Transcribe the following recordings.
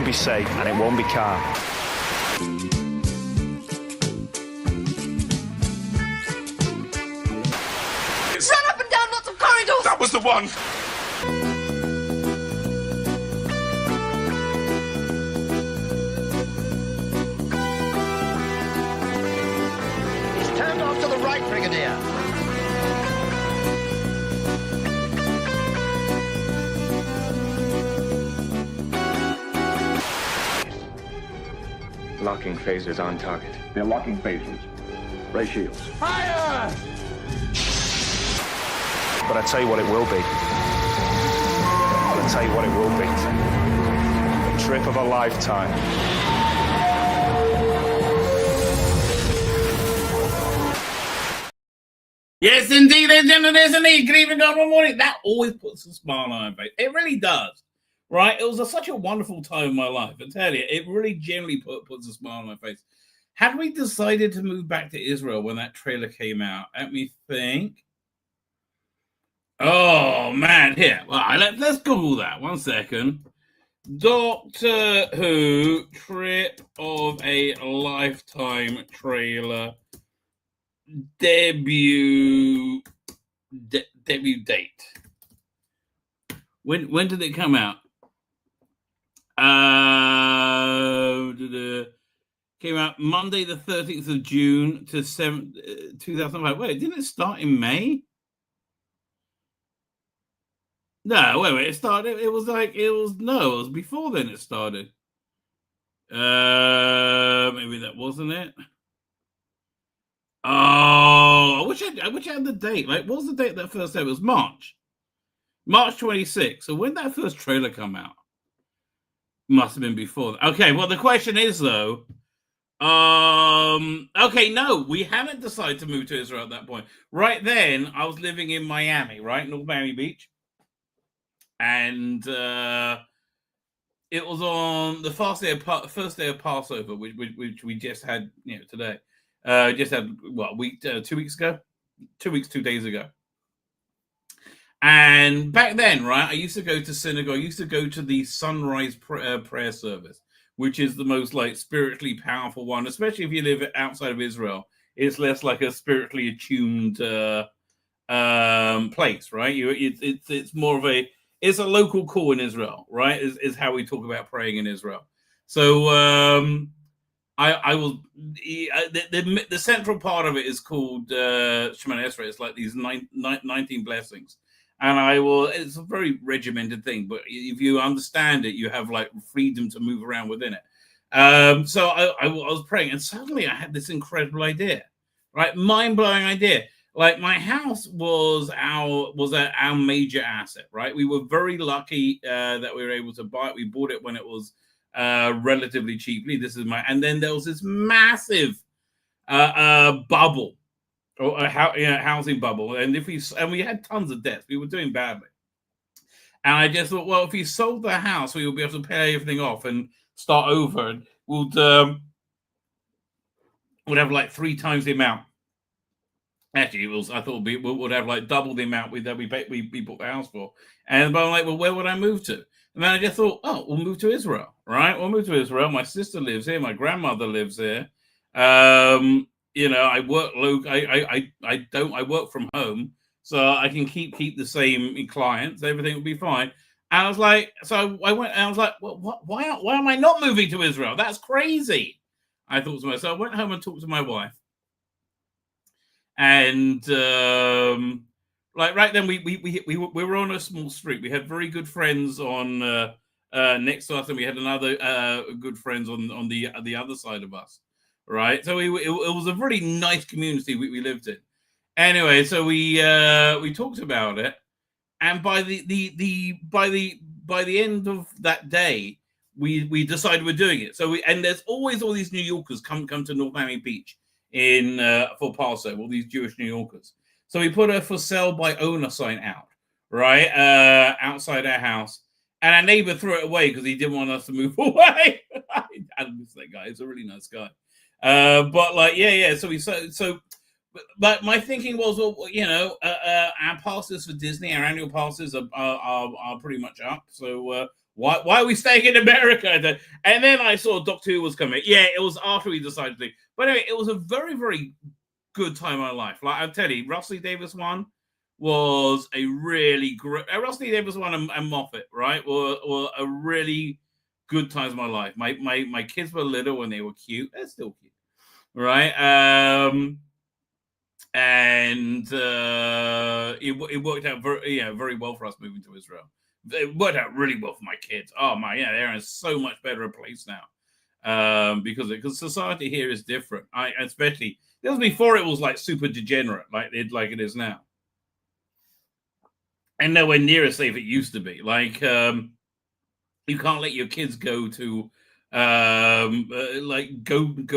be safe and it won't be calm. Run up and down lots of corridors! That was the one! He's turned off to the right, Brigadier. Locking phasers on target. They're locking phasers. Ray shields. Fire! But I tell you what it will be. I'll tell you what it will be. The trip of a lifetime. Yes, indeed, ladies and gentlemen, yes, indeed. Good evening, good morning. That always puts a smile on my face. It really does. Right? It was such a wonderful time in my life. I tell you, it really generally puts a smile on my face. Had we decided to move back to Israel when that trailer came out? Let me think. Oh, man. Here. Well, let's Google that. 1 second. Doctor Who Trip of a Lifetime trailer debut date. When did it come out? Came out Monday the 13th of June to 2005. Wait, didn't it start in May? No, wait, it started. It was before then it started. Maybe that wasn't it. Oh, I wish I had the date. Like, what was the date that first day? It was March 26th. So when that first trailer come out? Must have been before. Okay, well, the question is, though, okay, no, we hadn't decided to move to Israel at that point. Right then, I was living in Miami, right? North Miami Beach. And it was on the first day of Passover, which we just had, today. Just had, 2 weeks ago? 2 weeks, 2 days ago. And back then, right, I used to go to synagogue. I used to go to the sunrise prayer service, which is the most spiritually powerful one, especially if you live outside of Israel. It's less like a spiritually attuned place, right? It's more of it's a local call in Israel, right? Is how we talk about praying in Israel. So I will the central part of it is called Shemana Esrei. It's like these 19 blessings. And it's a very regimented thing, but if you understand it, you have freedom to move around within it. So I was praying, and suddenly I had this incredible idea, right? Mind-blowing idea. Like, my house was our major asset, right? We were very lucky that we were able to buy it. We bought it when it was relatively cheaply. And then there was this massive bubble. Or a housing bubble, and we had tons of debts. We were doing badly, and I just thought, well, if we sold the house, we would be able to pay everything off and start over, and would have 3 times the amount. Actually, I thought we would have double the amount we bought the house for. But I'm like, well, where would I move to? And then I just thought, oh, we'll move to Israel, right? We'll move to Israel. My sister lives here. My grandmother lives here. I work local. I work from home, so I can keep the same clients. Everything will be fine. And I was like, so I went and I was like, well, why am I not moving to Israel? That's crazy. I thought to myself. I went home and talked to my wife, and right then we were on a small street. We had very good friends on next to us, and we had another good friends on the other side of us. Right, so it was a very nice community we lived in. Anyway, so we talked about it, and by the end of that day, we decided we're doing it. So there's always all these New Yorkers come to North Miami Beach for Passover, all these Jewish New Yorkers. So we put a for sale by owner sign out, right, outside our house, and our neighbor threw it away because he didn't want us to move away. I miss that guy; he's a really nice guy. But my thinking was, our passes for Disney, our annual passes are pretty much up. So Why are we staying in America? And then I saw Doctor Who was coming. Yeah, it was after we decided to. But anyway, it was a very, very good time in my life. Like I tell you, Russell Davis one was a really great. Russell Davis one and Moffat, right, were a really good times of my life. My kids were little when they were cute. They're still cute, right? And it worked out very well for us moving to Israel. It worked out really well for my kids. Oh my, yeah, they're in so much better a place now because society here is different. Especially this was before it was like super degenerate like it is now, and nowhere near as safe it used to be. Like you can't let your kids go to go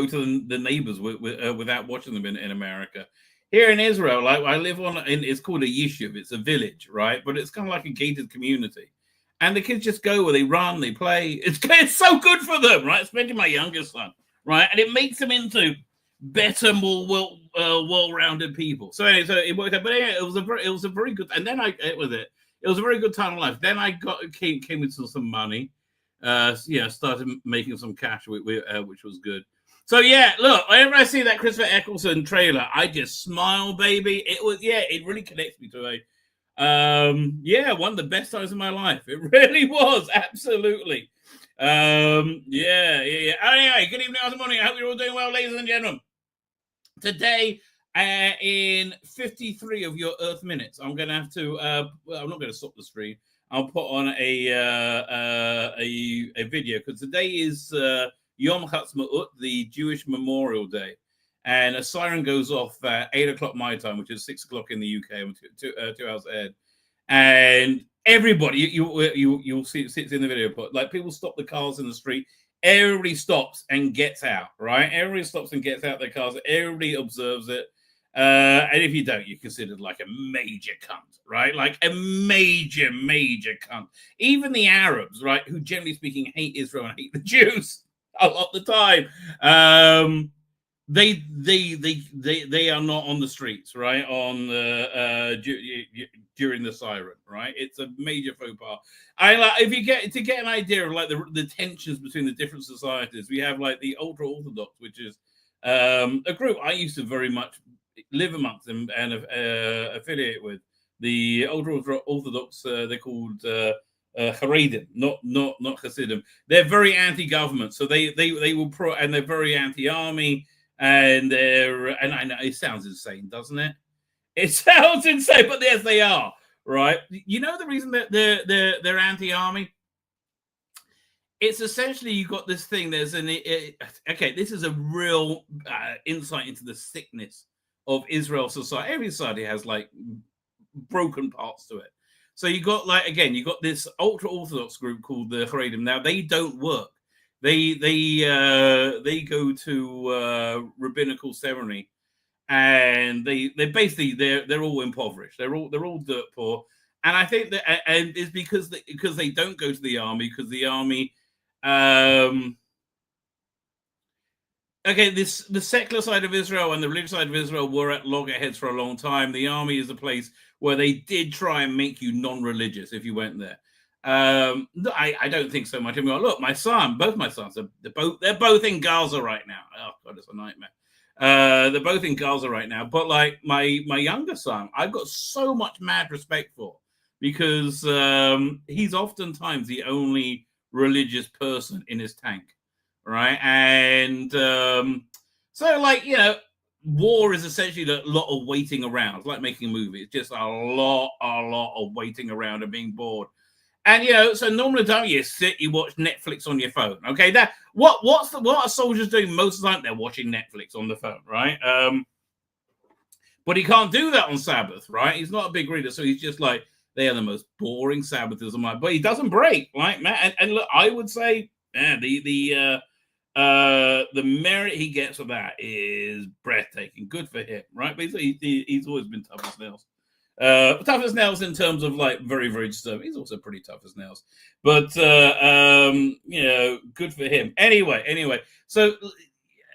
to the neighbors without watching them in America. Here in Israel, like I live it's called a yishuv. It's a village, right? But it's kind of like a gated community, and the kids just go where they run, they play. It's so good for them, right? Especially my youngest son, right? And it makes them into better, more well-rounded people. So anyway, so it worked out. But anyway, it was a very good. And then it was a very good time of life. Then I came into some money. Started making some cash, which was good. So yeah, look, whenever I see that Christopher Eccleston trailer, I just smile, baby. It really connects me to one of the best times of my life. It really was, absolutely. Anyway, good evening, good morning. I hope you're all doing well, ladies and gentlemen. Today, in 53 of your Earth minutes, I'm going to have to. I'm not going to stop the stream. I'll put on a video because today is Yom Ha'atzmaut, the Jewish Memorial Day, and a siren goes off at 8 o'clock my time, which is 6 o'clock in the UK, 2 hours ahead, and everybody you'll see it's in the video, but like people stop the cars in the street. Everybody stops and gets out, right? Everybody stops and gets out their cars. Everybody observes it. And if you don't, you're considered like a major cunt, right? Like a major cunt. Even the Arabs, right, who generally speaking hate Israel and hate the Jews a lot of the time, they are not on the streets, right? On during the siren, right? It's a major faux pas. If you get an idea of like the tensions between the different societies, we have like the ultra orthodox, which is a group I used to very much live amongst them and affiliate with. The ultra orthodox, they're called Haredim, not Hasidim. They're very anti-government, so they will and they're very anti-army, and I know it sounds insane, doesn't it? It sounds insane, but yes, they are, right? You know the reason that they're anti-army? It's essentially you got this thing. This is a real insight into the sickness of Israel society. Every society has like broken parts to it. So you got you got this ultra orthodox group called the Haredim. Now they don't work. They go to rabbinical ceremony, and they're all impoverished. They're all dirt poor. And I think that and it's because they don't go to the army, because the army the secular side of Israel and the religious side of Israel were at loggerheads for a long time. The army is a place where they did try and make you non-religious if you went there. I don't think so much. I mean, look, both my sons, they're both in Gaza right now. Oh God, it's a nightmare. They're both in Gaza right now. But like my younger son, I've got so much mad respect for, because he's oftentimes the only religious person in his tank, right? And so like, war is essentially a lot of waiting around. It's like making a movie. It's just a lot of waiting around and being bored. And so normally don't you sit, you watch Netflix on your phone. Okay, that what are soldiers doing most of the time? They're watching Netflix on the phone, right? But he can't do that on Sabbath, right? He's not a big reader, so he's just like, they are the most boring Sabbathers of mine. But he doesn't break, right, man? And look, I would say, the merit he gets for that is breathtaking. Good for him, right? But he's always been tough as nails. Tough as nails in terms of like very, very disturbing. He's also pretty tough as nails. But good for him. Anyway. So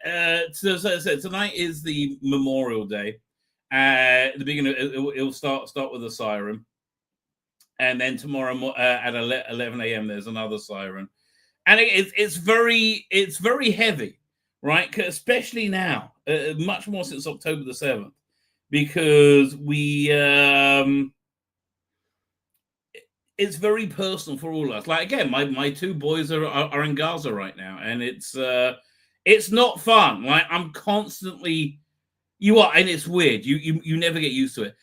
as I said, tonight is the Memorial Day. At the beginning, it'll start with a siren. And then tomorrow at 11 a.m. there's another siren, and it's very heavy, right? Especially now, much more since October the 7th, because it's very personal for all of us. Like, again, my two boys are in Gaza right now, and it's not fun. Like, I'm constantly, and it's weird. You never get used to it.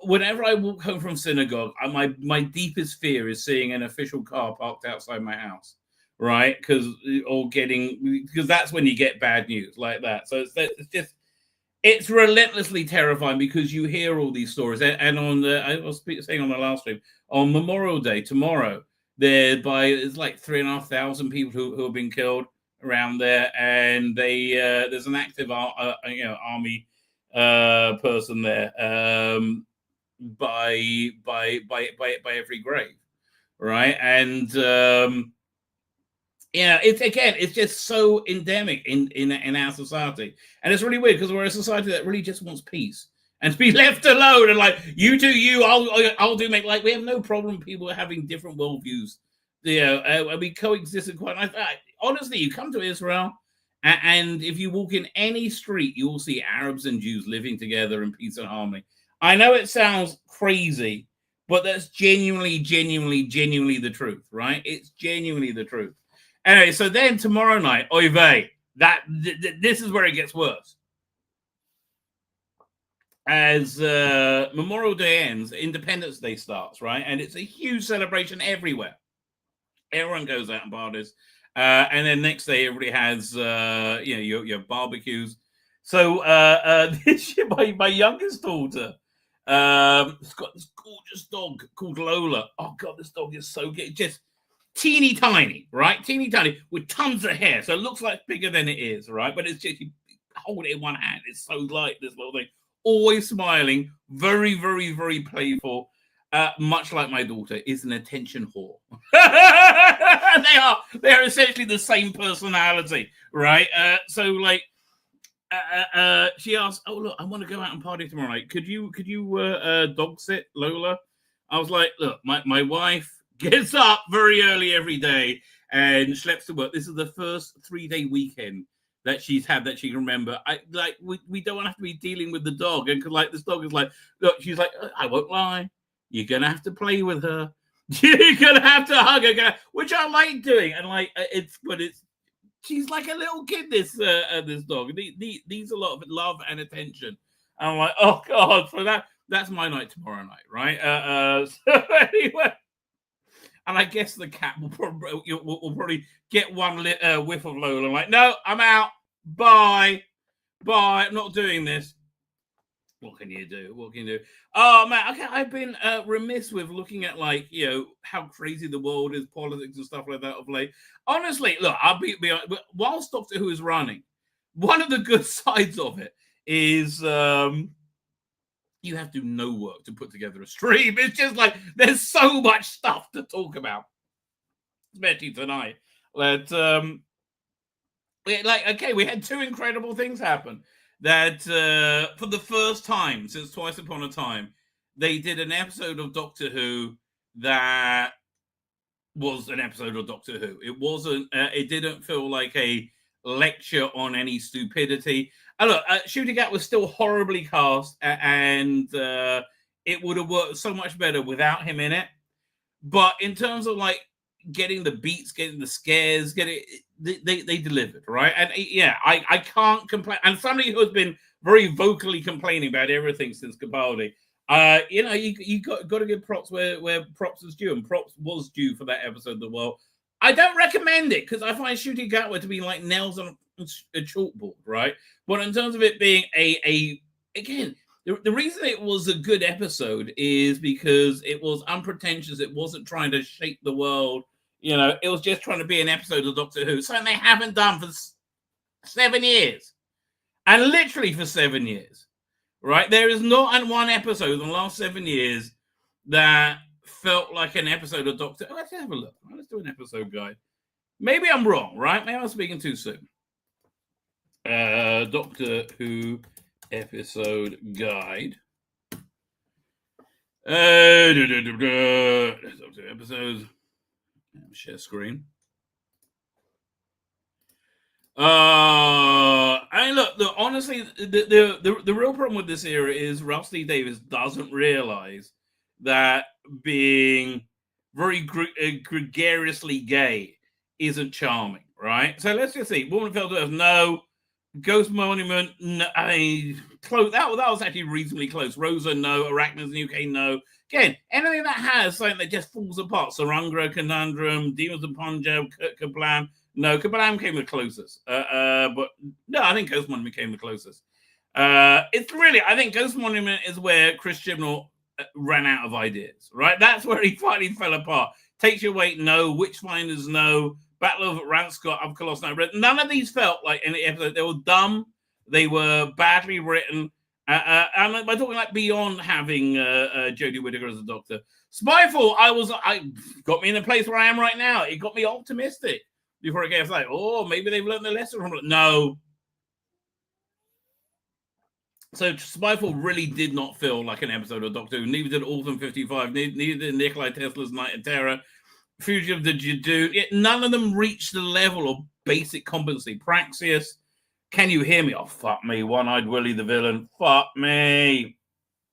Whenever I walk home from synagogue, my deepest fear is seeing an official car parked outside my house, right? Because that's when you get bad news like that. So it's relentlessly terrifying, because you hear all these stories. And I was saying on the last stream, on Memorial Day tomorrow, it's like 3,500 people who have been killed around there, and there's an active army person there by every grave, right? And it's just so endemic in our society, and it's really weird because we're a society that really just wants peace and to be left alone, and like, you do you, I'll do make, like, we have no problem people having different worldviews, and we coexist in quite nice. Honestly, you come to Israel, and if you walk in any street, you will see Arabs and Jews living together in peace and harmony. I know it sounds crazy, but that's genuinely the truth, right? It's genuinely the truth. Anyway, so then tomorrow night, oy vey, this is where it gets worse. As Memorial Day ends, Independence Day starts, right? And it's a huge celebration everywhere. Everyone goes out and parties. And then next day, everybody has, your barbecues. So this year, my youngest daughter, has got this gorgeous dog called Lola. Oh, God, this dog is so good. Just teeny tiny, right? Teeny tiny with tons of hair. So it looks like bigger than it is, right? But it's just, you hold it in one hand. It's so light, this little thing. Always smiling. Very, very, very playful. Much like my daughter, is an attention whore. They are essentially the same personality, right? So like, she asked, "Oh look, I want to go out and party tomorrow night. Could you dog sit Lola?" I was like, "Look, my wife gets up very early every day and schleps to work. This is the first 3-day weekend that she's had that she can remember. We don't have to be dealing with the dog, and like, this dog is like, look, she's like, I won't lie, you're gonna have to play with her, you're gonna have to hug her, which I like doing, and like she's like a little kid. This dog needs a lot of love and attention. And I'm like, oh God, so that's my night tomorrow night, right? So anyway. And I guess the cat will probably get one whiff of Lola. I'm like, no, I'm out. Bye. I'm not doing this. What can you do? Oh, man, okay, I've been remiss with looking at, like, how crazy the world is, politics and stuff like that of late. Honestly, look, I'll be honest, whilst Doctor Who is running, one of the good sides of it is... you have to do no work to put together a stream. It's just like, there's so much stuff to talk about, especially tonight. But we had two incredible things happen. That for the first time since Twice Upon a Time, they did an episode of Doctor Who that was an episode of Doctor Who. It wasn't. It didn't feel like a lecture on any stupidity. And look, Shooting Out was still horribly cast, and it would have worked so much better without him in it. But in terms of like getting the beats, getting the scares, they delivered, right? And yeah, I can't complain. And somebody who has been very vocally complaining about everything since Capaldi, you got to give props where props is due, and props was due for that episode of The World. I don't recommend it because I find Shooting Out to be like nails on a chalkboard, right? But in terms of it being again, the reason it was a good episode is because it was unpretentious. It wasn't trying to shape the world. It was just trying to be an episode of Doctor Who. Something they haven't done for 7 years. And literally for 7 years, right? There is not one episode in the last 7 years that felt like an episode of Doctor Who. Let's have a look. Let's do an episode guide. Maybe I'm wrong, right? Maybe I'm speaking too soon. Doctor Who episode guide. Episodes. Share screen. I mean, look, honestly, the real problem with this era is Rusty Davis doesn't realize that being very gregariously gay isn't charming, right? So let's just see. Woman Fell to Earth, no. Ghost Monument, no. Close. That was actually reasonably close. Rosa, no. Arachnids in the UK, no. Again, anything that has something that just falls apart. Sarangra, Conundrum, Demons of Punjab, Kablam. No, Kablam came the closest. But no, I think Ghost Monument came the closest. It's really, I think Ghost Monument is where Chris Chibnall ran out of ideas, right? That's where he finally fell apart. Takes Your Weight, no. Witchfinders, no. Battle of Ranscott, of Colossus, no. None of these felt like any episode. They were dumb. They were badly written. And I'm talking like beyond having Jodie Whittaker as a doctor. Spyfall, I got me in the place where I am right now. It got me optimistic. Before it gets like, oh, maybe they've learned the lesson from it. No. So Spyfall really did not feel like an episode of Doctor Who. Neither did Autumn 55. Neither did Nikolai Tesla's Night of Terror. Fugitive of the Jadoo. None of them reached the level of basic competency. Praxius. Can You Hear Me? Oh, fuck me. One-Eyed Willie the villain. Fuck me.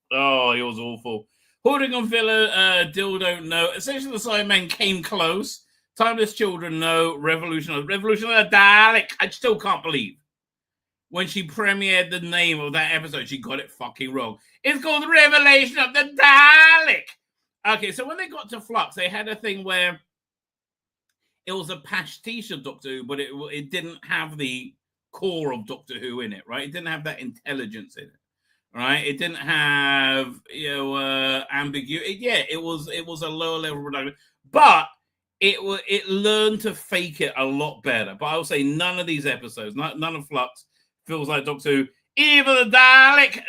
Oh, he was awful. Hoarding on Villa. Dildo, no. Essentially, the Sidemen came close. Timeless Children, no. Revolution of the Dalek. I still can't believe when she premiered the name of that episode, she got it fucking wrong. It's called The Revelation of the Dalek. Okay, so when they got to Flux, they had a thing where it was a pastiche of Doctor Who, but it didn't have the core of Doctor Who in it, right? It didn't have that intelligence in it, right? It didn't have, ambiguity. Yeah, it was a lower level production, but it learned to fake it a lot better. But I would say none of these episodes, none of Flux, feels like Doctor Who. Even the Dalek,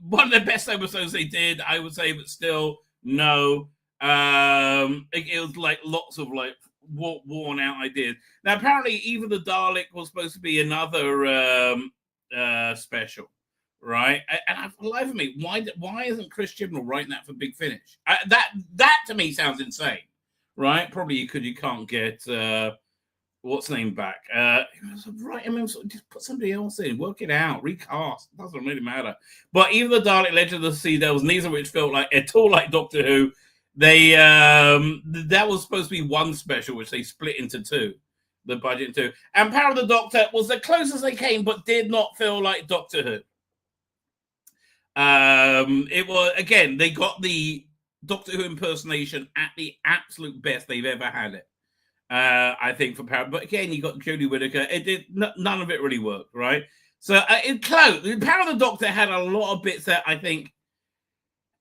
one of the best episodes they did, I would say, but still, no. It was like lots of like worn out ideas. Now, apparently, even the Dalek was supposed to be another special, right? And for the life of me, why isn't Chris Chibnall writing that for Big Finish? That to me sounds insane. Right, probably you can't get what's name back. Right, I mean, just put somebody else in, work it out, recast. It doesn't really matter. But even the Dalek Legend of the Sea Devils, neither of which felt like at all like Doctor Who. They that was supposed to be one special, which they split into two, the budget into two. And Power of the Doctor was the closest they came, but did not feel like Doctor Who. It was, again, they got the Doctor Who impersonation at the absolute best they've ever had it. I think for Power, but again, you got Jodie Whittaker. It did none of it really worked, right? So it close. Power of the Doctor had a lot of bits that I think,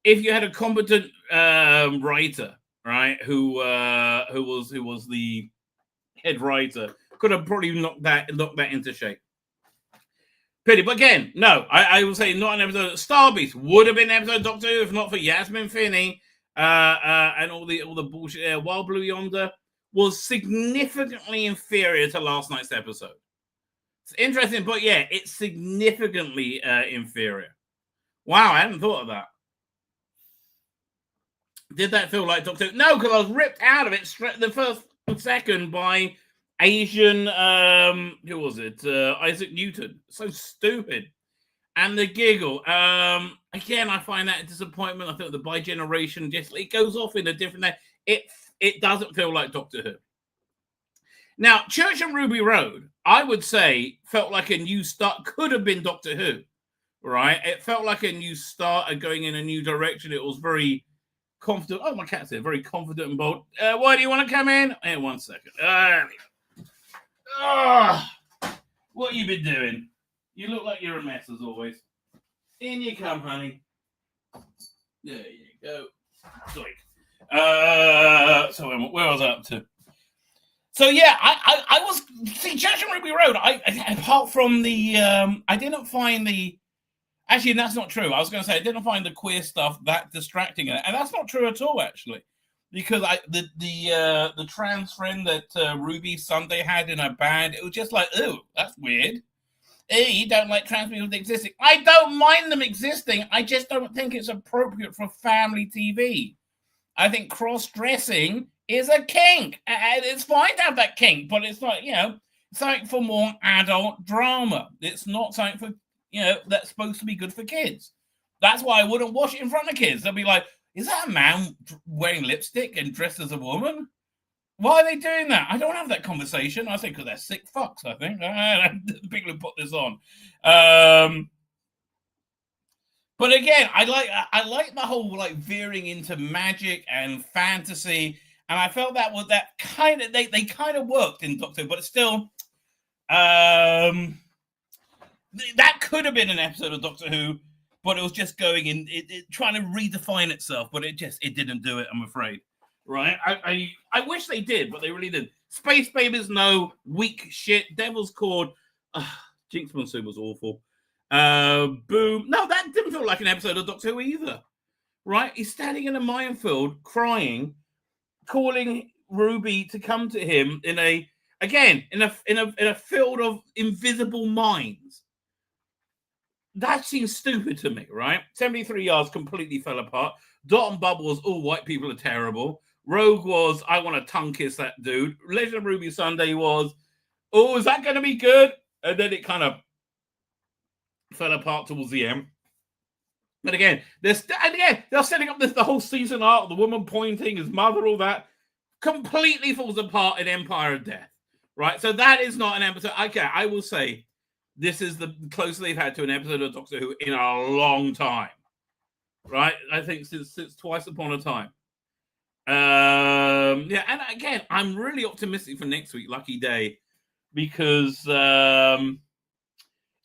if you had a competent writer, right, who was the head writer, could have probably knocked that into shape. Pity, but again, no, I will say not an episode. Star Beast would have been an episode of Doctor Who if not for Yasmin Finney and all the bullshit there. Wild Blue Yonder was significantly inferior to last night's episode. It's interesting, but yeah, it's significantly inferior. Wow, I hadn't thought of that. Did that feel like Doctor Who? No, because I was ripped out of it the first second by Asian, who was it? Isaac Newton. So stupid. And the giggle. Again, I find that a disappointment. I think the bi-generation just, it goes off in a different way. It doesn't feel like Doctor Who. Now, Church and Ruby Road, I would say, felt like a new start. Could have been Doctor Who, right? It felt like a new start and going in a new direction. It was very confident. Oh, my cat's here. Very confident and bold. Why do you want to come in? Hey, 1 second. What you been doing? You look like you're a mess as always. In you come, honey. There you go. So where was I up to? So yeah, I was see Church and Ruby Road. Apart from the I didn't find the. Actually, that's not true. I was going to say I didn't find the queer stuff that distracting, and that's not true at all, actually, because the trans friend that Ruby Sunday had in her band, it was just like, oh, that's weird. You don't like trans people existing. I don't mind them existing. I just don't think it's appropriate for family TV. I think cross-dressing is a kink. And it's fine to have that kink, but it's not, something for more adult drama. It's not something for, that's supposed to be good for kids. That's why I wouldn't watch it in front of kids. They'll be like, is that a man wearing lipstick and dressed as a woman? Why are they doing that? I don't have that conversation. I think because they're sick fucks, I think. The people who put this on. But again, I like the whole like veering into magic and fantasy. And I felt that kind of they kind of worked in Doctor Who, but it's still that could have been an episode of Doctor Who, but it was just going in trying to redefine itself, but it didn't do it, I'm afraid. Right? I wish they did, but they really didn't. Space Babies, no. Weak shit. Devil's Cord. Jinx Monsoon was awful. Boom. No, that didn't feel like an episode of Doctor Who either. Right? He's standing in a minefield, crying, calling Ruby to come to him in a field of invisible mines. That seems stupid to me, right? 73 yards completely fell apart. Dot and Bubble was all white people are terrible. Rogue was, I want to tongue kiss that dude. Legend of Ruby Sunday was, oh, is that going to be good? And then it kind of fell apart towards the end. But again, they're setting up the whole season arc, the woman pointing, his mother, all that. Completely falls apart in Empire of Death. Right? So that is not an episode. Okay, I will say this is the closest they've had to an episode of Doctor Who in a long time. Right? I think since Twice Upon a Time. And again, I'm really optimistic for next week, Lucky Day, because it's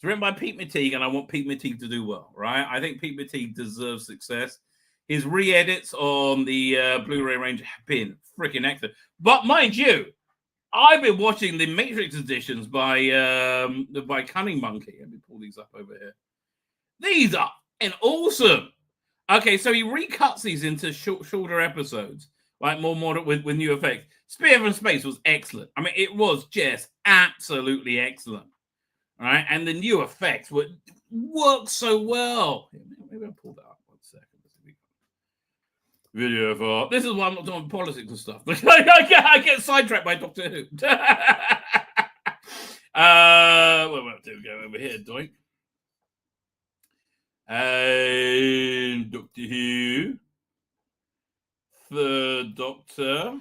written by Pete McTeague, and I want Pete McTeague to do well, right? I think Pete McTeague deserves success. His re-edits on the Blu-ray range have been freaking excellent. But mind you, I've been watching the Matrix editions by Cunning Monkey. Let me pull these up over here. These are awesome. Okay, so he recuts these into shorter episodes, like more modern with new effects. Spear from Space was excellent. I mean, it was just absolutely excellent. All right, and the new effects work so well. Maybe I'll pull that up 1 second. Video for this is why I'm not doing politics and stuff. I get sidetracked by Doctor Who. Where do we go over here, Doink? And Doctor Who, Third Doctor,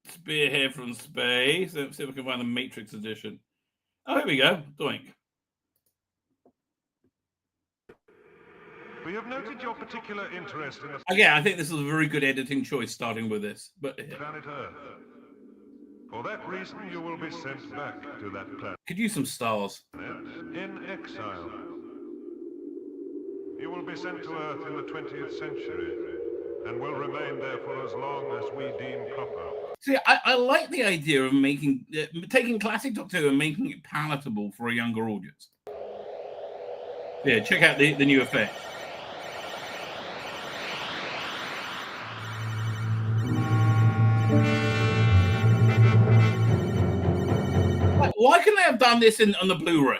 Spearhead from Space. Let's see if we can find the Matrix edition. Oh, here we go. Doink. We have noted your particular interest in the Again, I think this is a very good editing choice starting with this. But planet Earth. For that reason, you will be sent back to that planet could use some stars. in exile. You will be sent to Earth in the 20th century and will remain there for as long as we deem proper. See, I like the idea of taking classic Doctor Who and making it palatable for a younger audience. Yeah, check out the new effect. Why couldn't they have done this on the Blu-ray?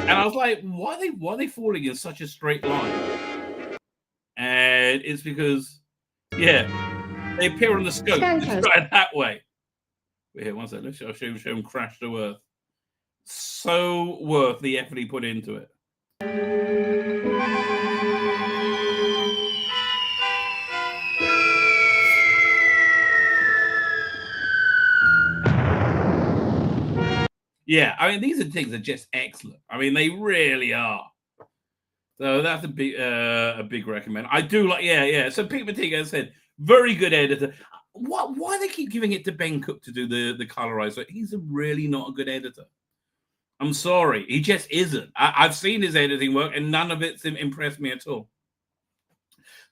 And I was like, why are they falling in such a straight line? And it's because, they appear on the scope. Let's try it that way. Wait, here, one second. I'll show him crash to Earth. So worth the effort he put into it. Yeah, I mean, these things are just excellent. I mean, they really are. So that's a big recommend. I do like, So Pete McTeague, as I said, very good editor. Why they keep giving it to Ben Cook to do the colorizer? He's really not a good editor. I'm sorry, he just isn't. I've seen his editing work, and none of it's impressed me at all.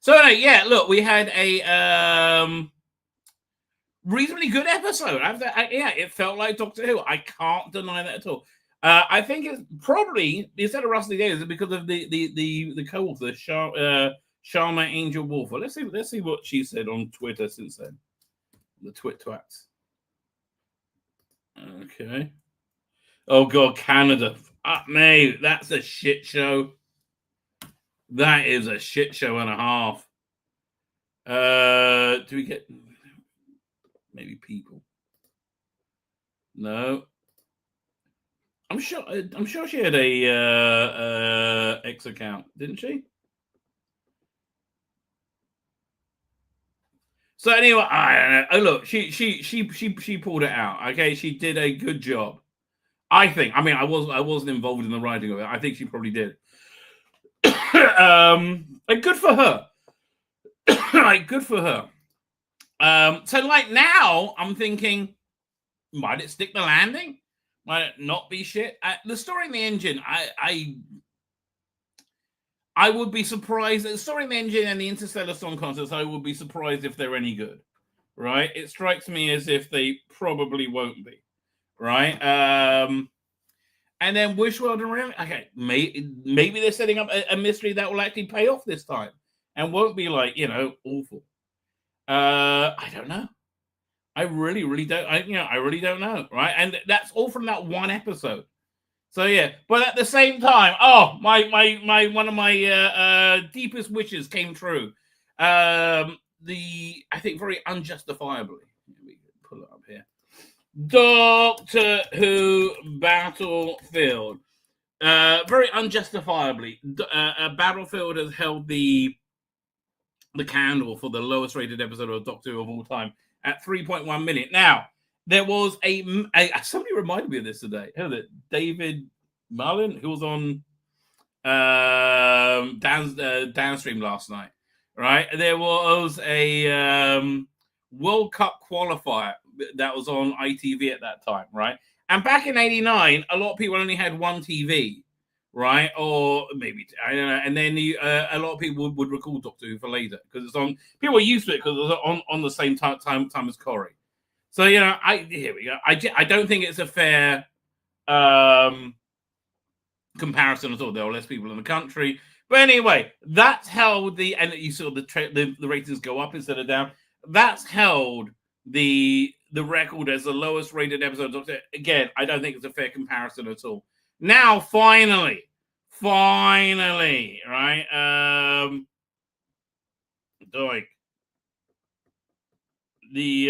So anyway, look, we had a reasonably good episode. It felt like Doctor Who. I can't deny that at all. I think it's probably instead of Rusty Davis because of the co-author Sharma Angel Wolfer. Let's see what she said on Twitter since then. The twats. Okay. Oh God, Canada. Mate, that's a shit show. That is a shit show and a half. Do we get maybe people? No. I'm sure she had a X account, didn't she? So anyway, I don't know. Oh look, she pulled it out. Okay, she did a good job. I think. I mean, I wasn't involved in the writing of it. I think she probably did. And good for her. Like, good for her. So like now, I'm thinking, might it stick the landing? Might it not be shit? The story in the engine, I would be surprised. The story in the engine and the Interstellar Song Contest, I would be surprised if they're any good. Right? It strikes me as if they probably won't be. Right? And then Wishworld and Reality. Okay, maybe they're setting up a mystery that will actually pay off this time and won't be like, awful. I don't know. I really don't. I really don't know, right? And that's all from that one episode. So yeah, but at the same time, my one of my deepest wishes came true. I think very unjustifiably. Let me pull it up here. Doctor Who Battlefield. Very unjustifiably, Battlefield has held the candle for the lowest rated episode of Doctor Who of all time at 3.1 million. Now, there was somebody reminded me of this today. Who was it? David Mullen, who was on Downstream last night, right? There was a World Cup qualifier that was on ITV at that time, right? And back in '89, a lot of people only had one TV, right? Or maybe, I don't know. And then a lot of people would record Doctor Who for later because it's on. People are used to it because it was on the same time as Corrie. So here we go. I don't think it's a fair comparison at all. There are less people in the country, but anyway, that's held and you saw the ratings go up instead of down. That's held the record as the lowest rated episode of Doctor. Again, I don't think it's a fair comparison at all. Now, finally, right? We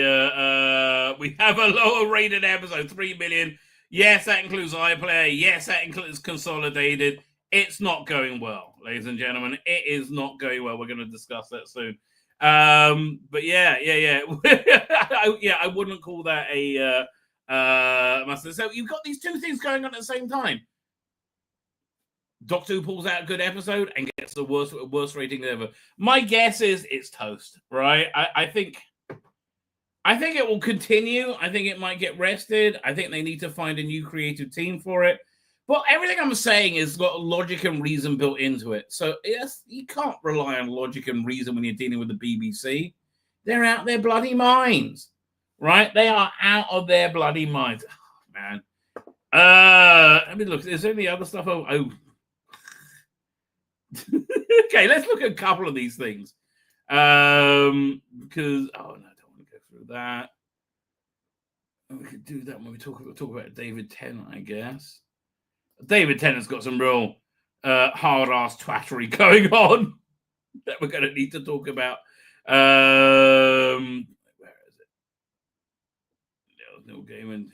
have a lower rated episode, 3 million. Yes, that includes iPlayer. Yes, that includes consolidated. It's not going well, ladies and gentlemen. It is not going well. We're going to discuss that soon. But yeah. I wouldn't call that a master. So you've got these two things going on at the same time. Doctor Who pulls out a good episode and gets the worst rating ever. My guess is it's toast, right? I think it will continue. I think it might get rested. I think they need to find a new creative team for it. But everything I'm saying has got logic and reason built into it. So yes, you can't rely on logic and reason when you're dealing with the BBC. They're out their bloody minds, right? They are out of their bloody minds. Oh, man. I mean, look, is there any other stuff? Oh. Okay, let's look at a couple of these things. Because, I don't want to go through that. And we could do that when we talk about David Tennant, I guess. David Tennant's got some real hard-ass twattery going on that we're going to need to talk about. Where is it? No Gaiman.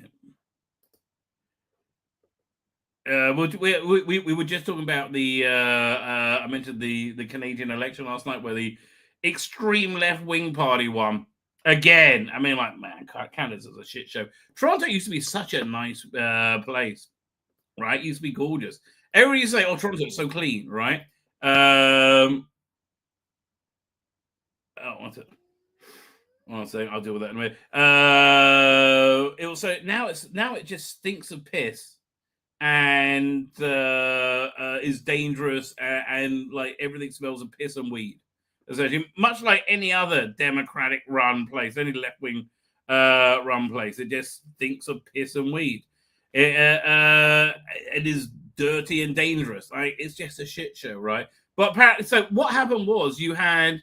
We were just talking about the I mentioned the Canadian election last night where the extreme left-wing party won. Again, I mean, like, man, Canada's a shit show. Toronto used to be such a nice place. Right, it used to be gorgeous. Everybody used to say, "Oh, Toronto's so clean," right? One second, I'll deal with that in a minute. It also now it just stinks of piss and is dangerous and like everything smells of piss and weed. Essentially, much like any other Democratic run place, any left wing run place, it just stinks of piss and weed. It is dirty and dangerous. Like it's just a shit show, right? But apparently, so what happened was you had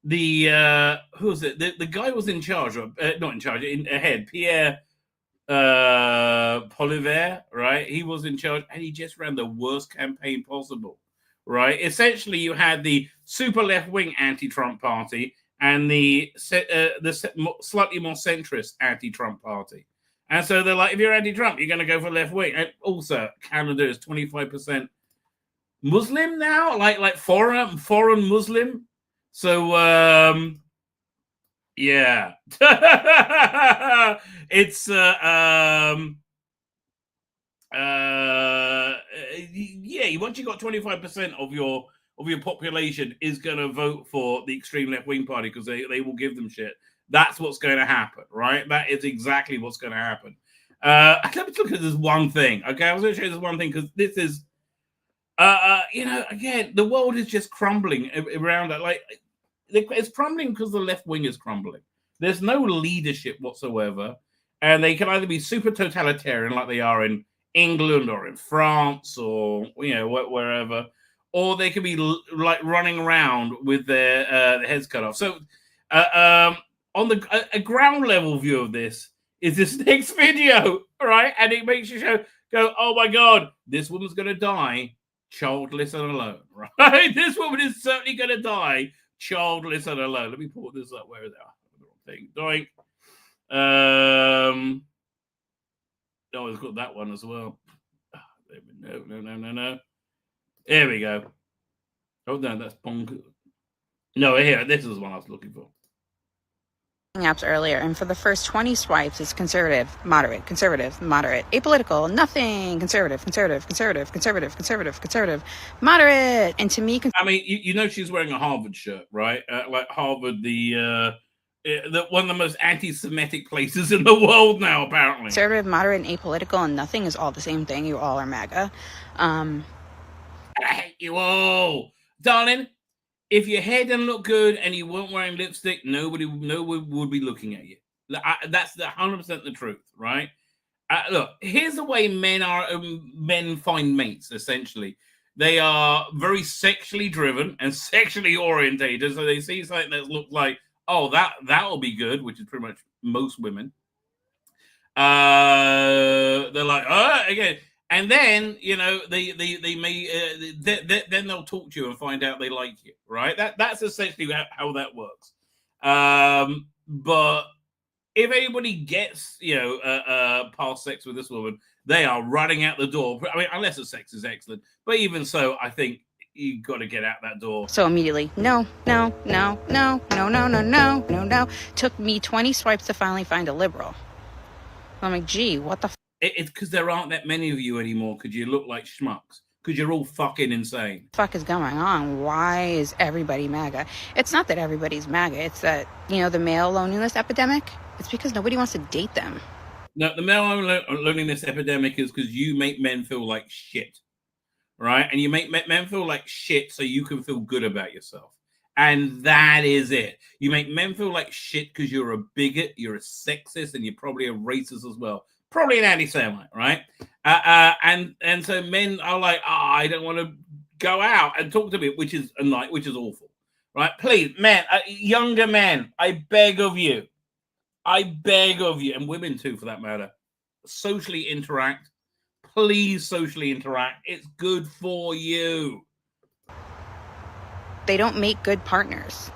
who was it? The guy was in charge, not in charge, ahead, Pierre Polivier, right? He was in charge, and he just ran the worst campaign possible, right? Essentially, you had the super left-wing anti-Trump party and the slightly more centrist anti-Trump party. And so they're like, if you're anti-Trump, you're going to go for left-wing. And also, Canada is 25% Muslim now, like foreign Muslim. So, yeah. It's, yeah, once you got 25% of your population is going to vote for the extreme left-wing party because they will give them shit. That's what's going to happen, right? That is exactly what's going to happen. Let me look at this one thing. Okay, I was going to show you this one thing because this is, again, the world is just crumbling around it. Like, it's crumbling because the left wing is crumbling. There's no leadership whatsoever, and they can either be super totalitarian like they are in England or in France or wherever, or they can be like running around with their heads cut off. So, on a ground level view of this is this next video, right? And it makes you go, oh my God, this woman's going to die childless and alone, right? This woman is certainly going to die childless and alone. Let me pull this up. Where is that? The wrong thing. Doink. Oh, it's got that one as well. No. There we go. Oh, no, that's Bonk. No, here, this is the one I was looking for. Apps earlier, and for the first 20 swipes, it's conservative, moderate, apolitical, nothing, conservative, moderate, and to me, I mean, she's wearing a Harvard shirt, right? Like Harvard, the one of the most anti-Semitic places in the world now, apparently. Conservative, moderate, and apolitical, and nothing is all the same thing. You all are MAGA. I hate you all, darling. If your hair didn't look good and you weren't wearing lipstick, nobody would be looking at you. That's 100% the truth, right? Look, here's the way men find mates, essentially. They are very sexually driven and sexually orientated, so they see something that looks like, oh, that'll be good, which is pretty much most women. They're like, again. And then, they may then they'll talk to you and find out they like you, right? That's essentially how that works. But if anybody gets, past sex with this woman, they are running out the door. I mean, unless the sex is excellent. But even so, I think you got to get out that door. So immediately, no. Took me 20 swipes to finally find a liberal. I'm like, gee, what the It's because there aren't that many of you anymore because you look like schmucks. Because you're all fucking insane. Fuck is going on? Why is everybody MAGA? It's not that everybody's MAGA. It's that, the male loneliness epidemic. It's because nobody wants to date them. No, the male loneliness epidemic is because you make men feel like shit. Right? And you make men feel like shit so you can feel good about yourself. And that is it. You make men feel like shit because you're a bigot, you're a sexist, and you're probably a racist as well. Probably an anti-Semite, right? And so men are like, I don't want to go out and talk to me, which is awful, right? Please, men, younger men, I beg of you, and women too, for that matter, socially interact. Please, socially interact. It's good for you. They don't make good partners.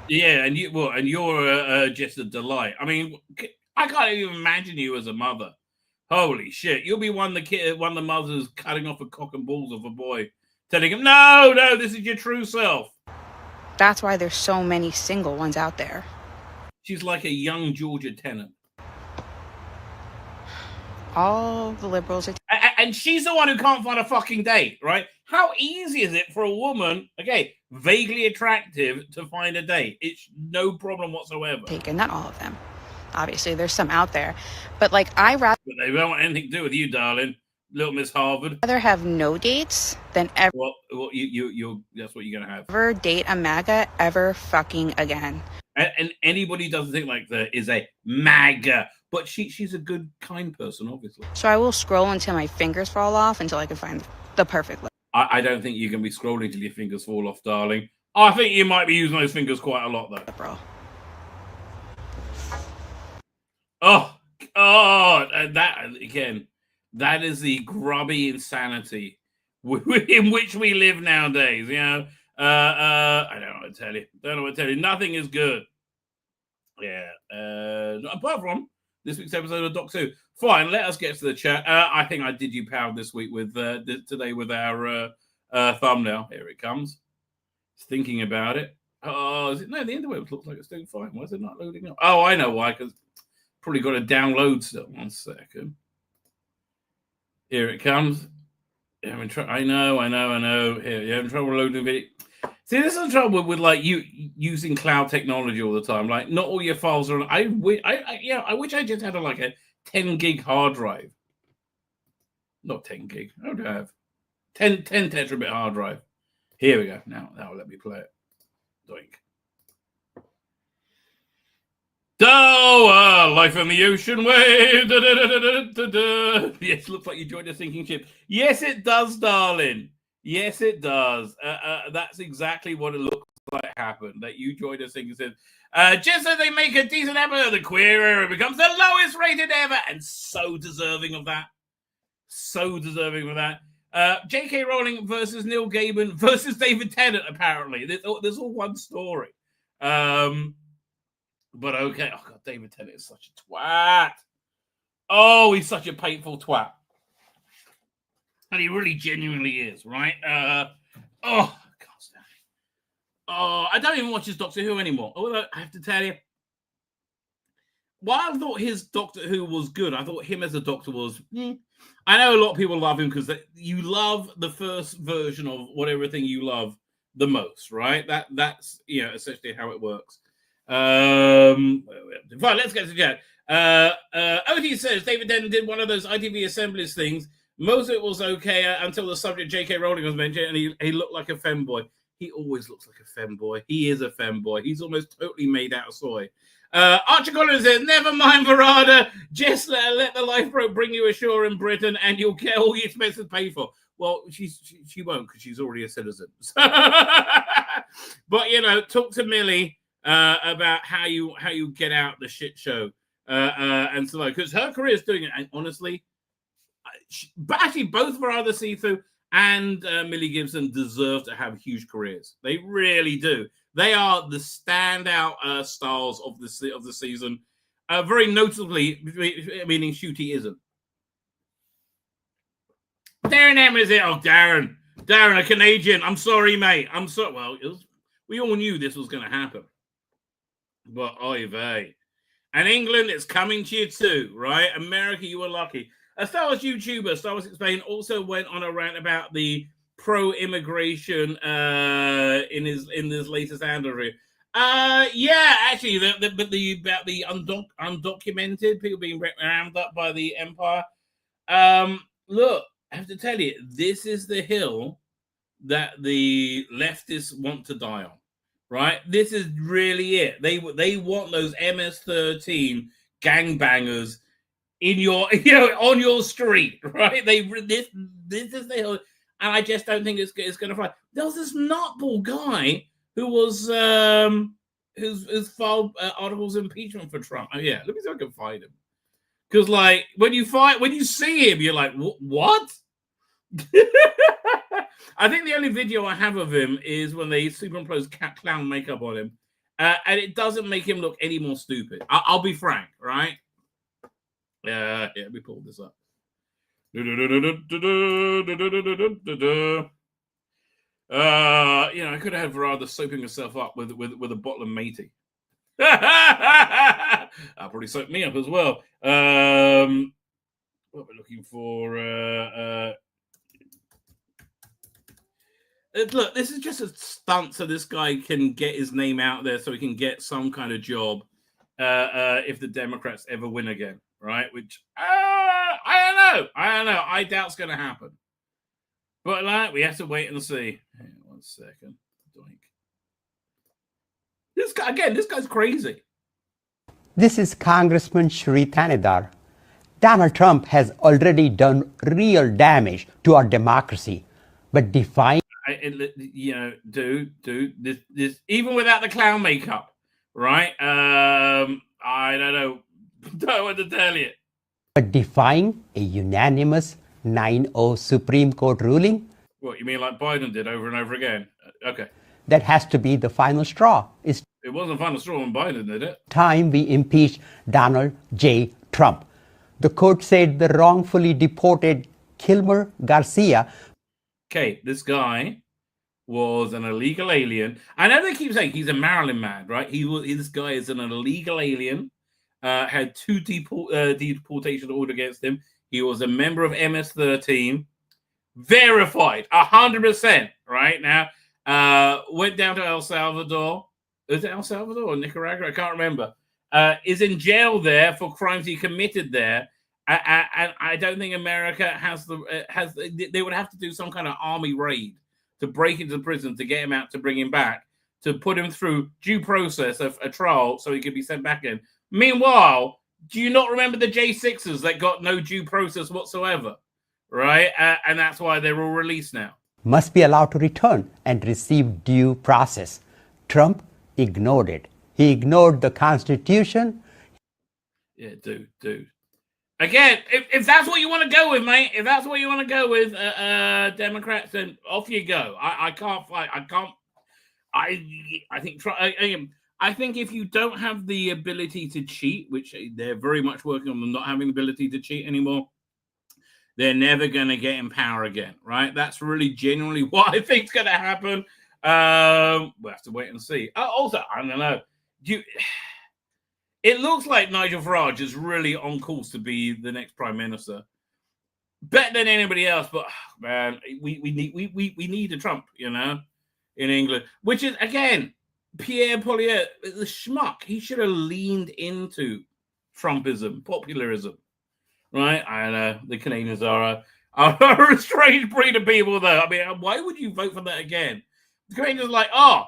Yeah, and you're just a delight. I mean, I can't even imagine you as a mother. Holy shit. You'll be one of the mothers cutting off a cock and balls of a boy, telling him, no, this is your true self. That's why there's so many single ones out there. She's like a young Georgia Tennant. All the liberals are... And she's the one who can't find a fucking date, right? How easy is it for a woman, vaguely attractive, to find a date? It's no problem whatsoever. Not all of them. Obviously, there's some out there. But, I rather... But they don't want anything to do with you, darling. Little Miss Harvard. Rather have no dates than ever... Well, that's what you're going to have. Ever date a MAGA ever fucking again. And anybody who doesn't think like that is a MAGA. But she's a good, kind person, obviously. So I will scroll until my fingers fall off until I can find the perfect... I don't think you can be scrolling till your fingers fall off, darling. I think you might be using those fingers quite a lot, though. Bro. Oh, that again, that is the grubby insanity in which we live nowadays. You know, I don't know what to tell you. Nothing is good. Yeah. Apart from this week's episode of Doctor Who. Fine, let us get to the chat. I think I did you proud this week with today with our thumbnail. Here it comes. Thinking about it. Oh, is it? No, the interweb looks like it's doing fine. Why is it not loading up? Oh, I know why. Because probably got to download still. 1 second. Here it comes. I know. Here, you're having trouble loading video. See, this is the trouble with like you using cloud technology all the time. Like, not all your files are on. I wish I just had a 10 gig hard drive. Not 10 gig. I don't have 10 tetrabit hard drive. Here we go. Now that'll let me play it. Doink. Life in the ocean wave. Yes, looks like you joined a sinking ship. Yes, it does, darling. Yes, it does. That's exactly what it looks like happened. That you joined a sinking ship. Just so they make a decent episode, the queer era becomes the lowest rated ever, and so deserving of that. J.K. Rowling versus Neil Gaiman versus David Tennant, apparently. There's all one story. But okay. Oh, God, David Tennant is such a twat. Oh, he's such a painful twat. And he really genuinely is, right? I can't stand it. Oh, I don't even watch his Doctor Who anymore. Although, I have to tell you, while I thought his Doctor Who was good, I thought him as a Doctor was... I know a lot of people love him because you love the first version of whatever thing you love the most, right? That's essentially how it works. Fine, let's get to the chat. OT says David Tennant did one of those ITV assemblies things. Most of it was okay until the subject J.K. Rowling was mentioned, and he looked like a femboy. He always looks like a femboy. He is a femboy. He's almost totally made out of soy. Archer Collins says, never mind, Verada. Just let the lifeboat bring you ashore in Britain, and you'll get all the expenses paid for. Well, she won't because she's already a citizen. But talk to Millie about how you get out the shit show, and so because her career is doing it. And honestly, but actually, both Verada See-Through and Millie Gibson deserve to have huge careers. They really do. They are the standout stars of the season. Very notably, meaning Shooty isn't. Darren M is it? Oh, Darren, a Canadian. I'm sorry, mate. I'm so well. We all knew this was going to happen, but oy vey. And England, it's coming to you too, right? America, you were lucky. A Star Wars YouTuber, Star Wars Explained, also went on a rant about the pro-immigration in his latest interview. Actually, about the undocumented people being rounded up by the Empire. Look, I have to tell you, this is the hill that the leftists want to die on, right? This is really it. They want those MS-13 gangbangers in your on your street, right? This is the hill. And I just don't think it's going to fly. There was this nutball guy who was who's filed articles of impeachment for Trump. Oh yeah, let me see if I can find him. Because when you see him, you're like, what? I think the only video I have of him is when they superimpose clown makeup on him, and it doesn't make him look any more stupid. I'll be frank, right? Yeah, let me pull this up. I could have Verada soaping herself up with a bottle of matey. I'll probably soap me up as well. What we're looking for? Look, this is just a stunt so this guy can get his name out there, so he can get some kind of job if the Democrats ever win again, right? Which I don't know. I doubt it's going to happen. But we have to wait and see. Hang on 1 second. Doink. This guy's crazy. This is Congressman Shri Thanedar. Donald Trump has already done real damage to our democracy, but defying... Dude, this even without the clown makeup, right? I don't know. Don't know what to tell you. But defying a unanimous 9-0 Supreme Court ruling? What, you mean like Biden did over and over again? Okay. That has to be the final straw. It's It wasn't final straw when Biden did it. time we impeach Donald J. Trump. The court said the wrongfully deported Kilmer Garcia. Okay, this guy was an illegal alien. I know they keep saying he's a Maryland man, right? This guy is an illegal alien. Had 2 deportation order against him. He was a member of MS-13. Verified, 100%. Right now, went down to El Salvador. Is it El Salvador or Nicaragua? I can't remember. Is in jail there for crimes he committed there. And I don't think America has they would have to do some kind of army raid to break into the prison to get him out, to bring him back, to put him through due process of a trial so he could be sent back in. Meanwhile, do you not remember the J6s that got no due process whatsoever? Right? And that's why they're all released now. Must be allowed to return and receive due process. Trump ignored it. He ignored the Constitution. Yeah, dude. Again, if that's what you want to go with, mate, if that's what you want to go with, Democrats, then off you go. I can't fight. I think if you don't have the ability to cheat, which they're very much working on them not having the ability to cheat anymore, they're never going to get in power again, right? That's really genuinely what I think is going to happen. We'll have to wait and see. Also, I don't know. It looks like Nigel Farage is really on course to be the next prime minister, better than anybody else. But man, we need a Trump, in England, which is again Pierre Poilievre, the schmuck. He should have leaned into Trumpism, popularism, right? I know the Canadians are a strange breed of people, though. I mean, why would you vote for that again? The Canadians are like, oh,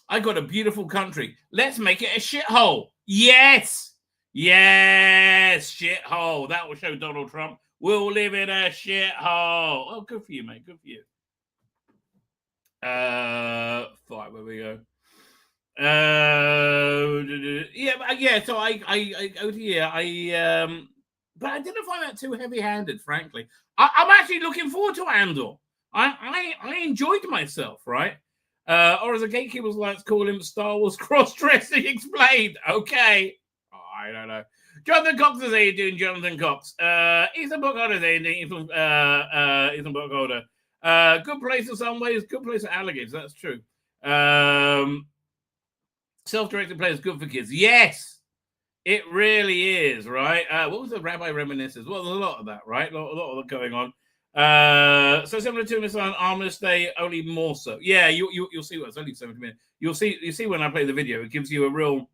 I got a beautiful country. Let's make it a shithole. Yes, shithole. That will show Donald Trump. We'll live in a shithole. Oh, good for you, mate. Good for you. Fine, where we go. So I go to here. But I didn't find that too heavy-handed, frankly. I'm actually looking forward to Andor. I enjoyed myself, right? Or as the gatekeepers like to call him, Star Wars cross-dressing explained. Okay. I don't know. Jonathan Cox is how you doing, Jonathan Cox. Ethan Bookholder is how you doing, Ethan Bookholder. Good place in some ways, good place for alligators, that's true. Self-directed play is good for kids. Yes, it really is, right? What was the Rabbi reminiscence? Well, there's a lot of that, right? A lot of that going on. So similar to this on Armistice Day, only more so. Yeah, you'll see what it's only 70 minutes. You see when I play the video, it gives you a real.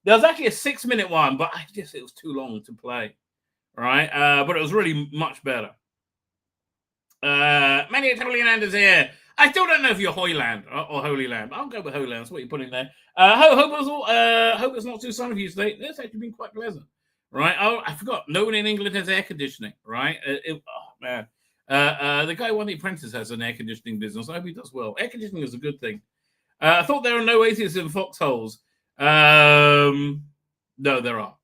There was actually a 6-minute one, but it was too long to play, right? But it was really much better. Many Holy Land is here. I still don't know if you're Hoyland or Holy Land. I'll go with Holy Land. That's what you're putting there. Hope it's not too sunny for you today. It's actually been quite pleasant, right? Oh, I forgot. No one in England has air conditioning, right? Oh man. The guy who won The Apprentice has an air conditioning business. I hope he does well. Air conditioning is a good thing. I thought there are no atheists in foxholes. No, there are.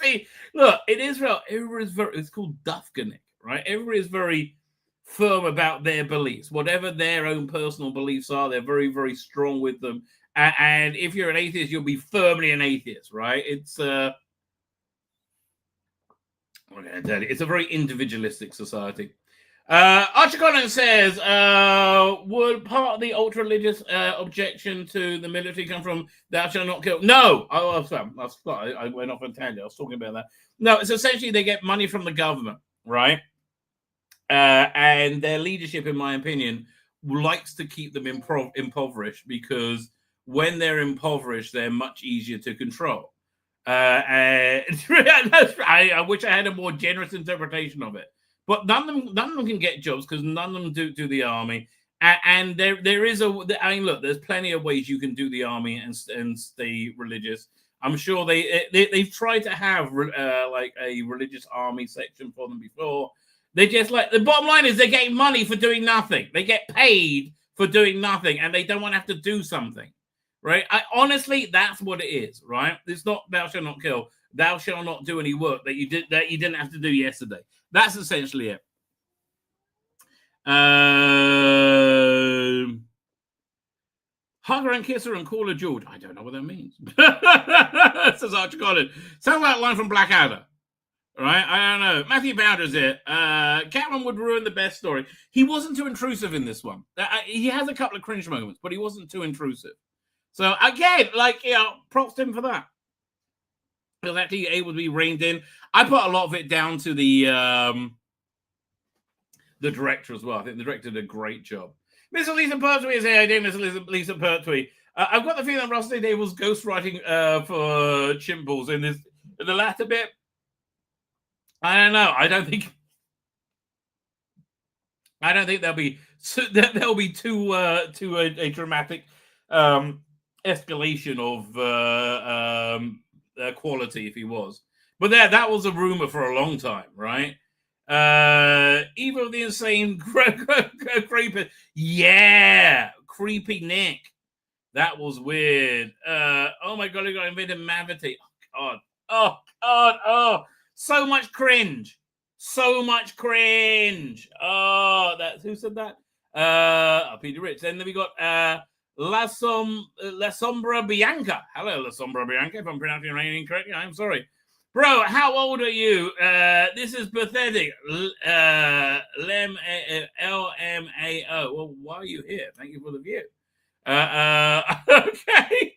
See, look, in Israel, it's called Dafganik, right? Everybody is very firm about their beliefs. Whatever their own personal beliefs are, they're very, very strong with them. And if you're an atheist, you'll be firmly an atheist, right? It's it's a very individualistic society. Archie Collins says, would part of the ultra-religious objection to the military come from thou shalt not kill? No! I went off on a tangent. I was talking about that. No, it's essentially they get money from the government, right? And their leadership, in my opinion, likes to keep them impoverished because when they're impoverished, they're much easier to control. I wish I had a more generous interpretation of it. But none of them can get jobs because none of them do the army. And there is look, there's plenty of ways you can do the army and stay religious. I'm sure they've tried to have like a religious army section for them before. They just like, the bottom line is they're getting money for doing nothing. They get paid for doing nothing, and they don't want to have to do something, right? Honestly, that's what it is, right? It's not thou shalt not kill, thou shalt not do any work that you didn't have to do yesterday. That's essentially it. Hugger and Kisser and Caller George. I don't know what that means. Says Archie Collins. Sounds like a line from Blackadder. Right? I don't know. Matthew Bowder's it. Catman would ruin the best story. He wasn't too intrusive in this one. He has a couple of cringe moments, but he wasn't too intrusive. So again, like, you know, props to him for that. He was actually able to be reined in. I put a lot of it down to the director as well. I think the director did a great job. Mr. Lisa Pertwee is here. I do, Mr. Lisa Pertwee. I've got the feeling that Russell Day was ghostwriting for Chimballs in the latter bit. I don't know. I don't think there'll be too a dramatic escalation of quality if he was. But that was a rumor for a long time, right? Evil of the Insane Creeper. Yeah, Creepy Nick. That was weird. Oh my god, he got invented Mavity. Oh god. Oh. So much cringe. Oh, that's who said that? Peter Rich. Then we got La Sombra Bianca. Hello, La Sombra Bianca. If I'm pronouncing your name incorrectly, I'm sorry. Bro, how old are you? This is pathetic. LMAO. Well, why are you here? Thank you for the view. Okay.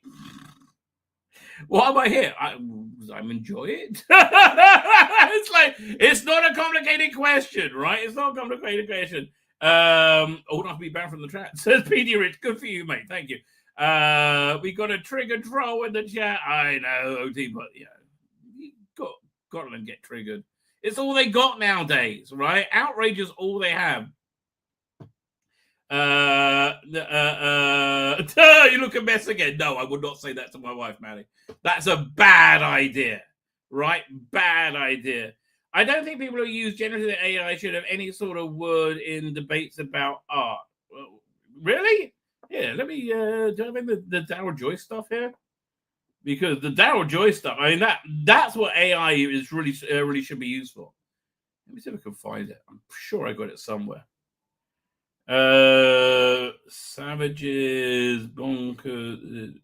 Why am I here? I'm enjoy it. It's like, it's not a complicated question, right? It's not a complicated question. Not to be banned from the chat. Says PD Rich. Good for you, mate. Thank you. We got a trigger troll in the chat. I know, OT, but yeah, you got to let them get triggered. It's all they got nowadays, right? Outrage is all they have. You look a mess again. No, I would not say that to my wife, Maddie. That's a bad idea, right? Bad idea. I don't think people who use generative AI should have any sort of word in debates about art. Well, really? Yeah, let me, do I have the Darryl Joyce stuff here? Because the Darryl Joyce stuff, I mean, that's what AI is really should be used for. Let me see if I can find it. I'm sure I got it somewhere. Savages, bonkers.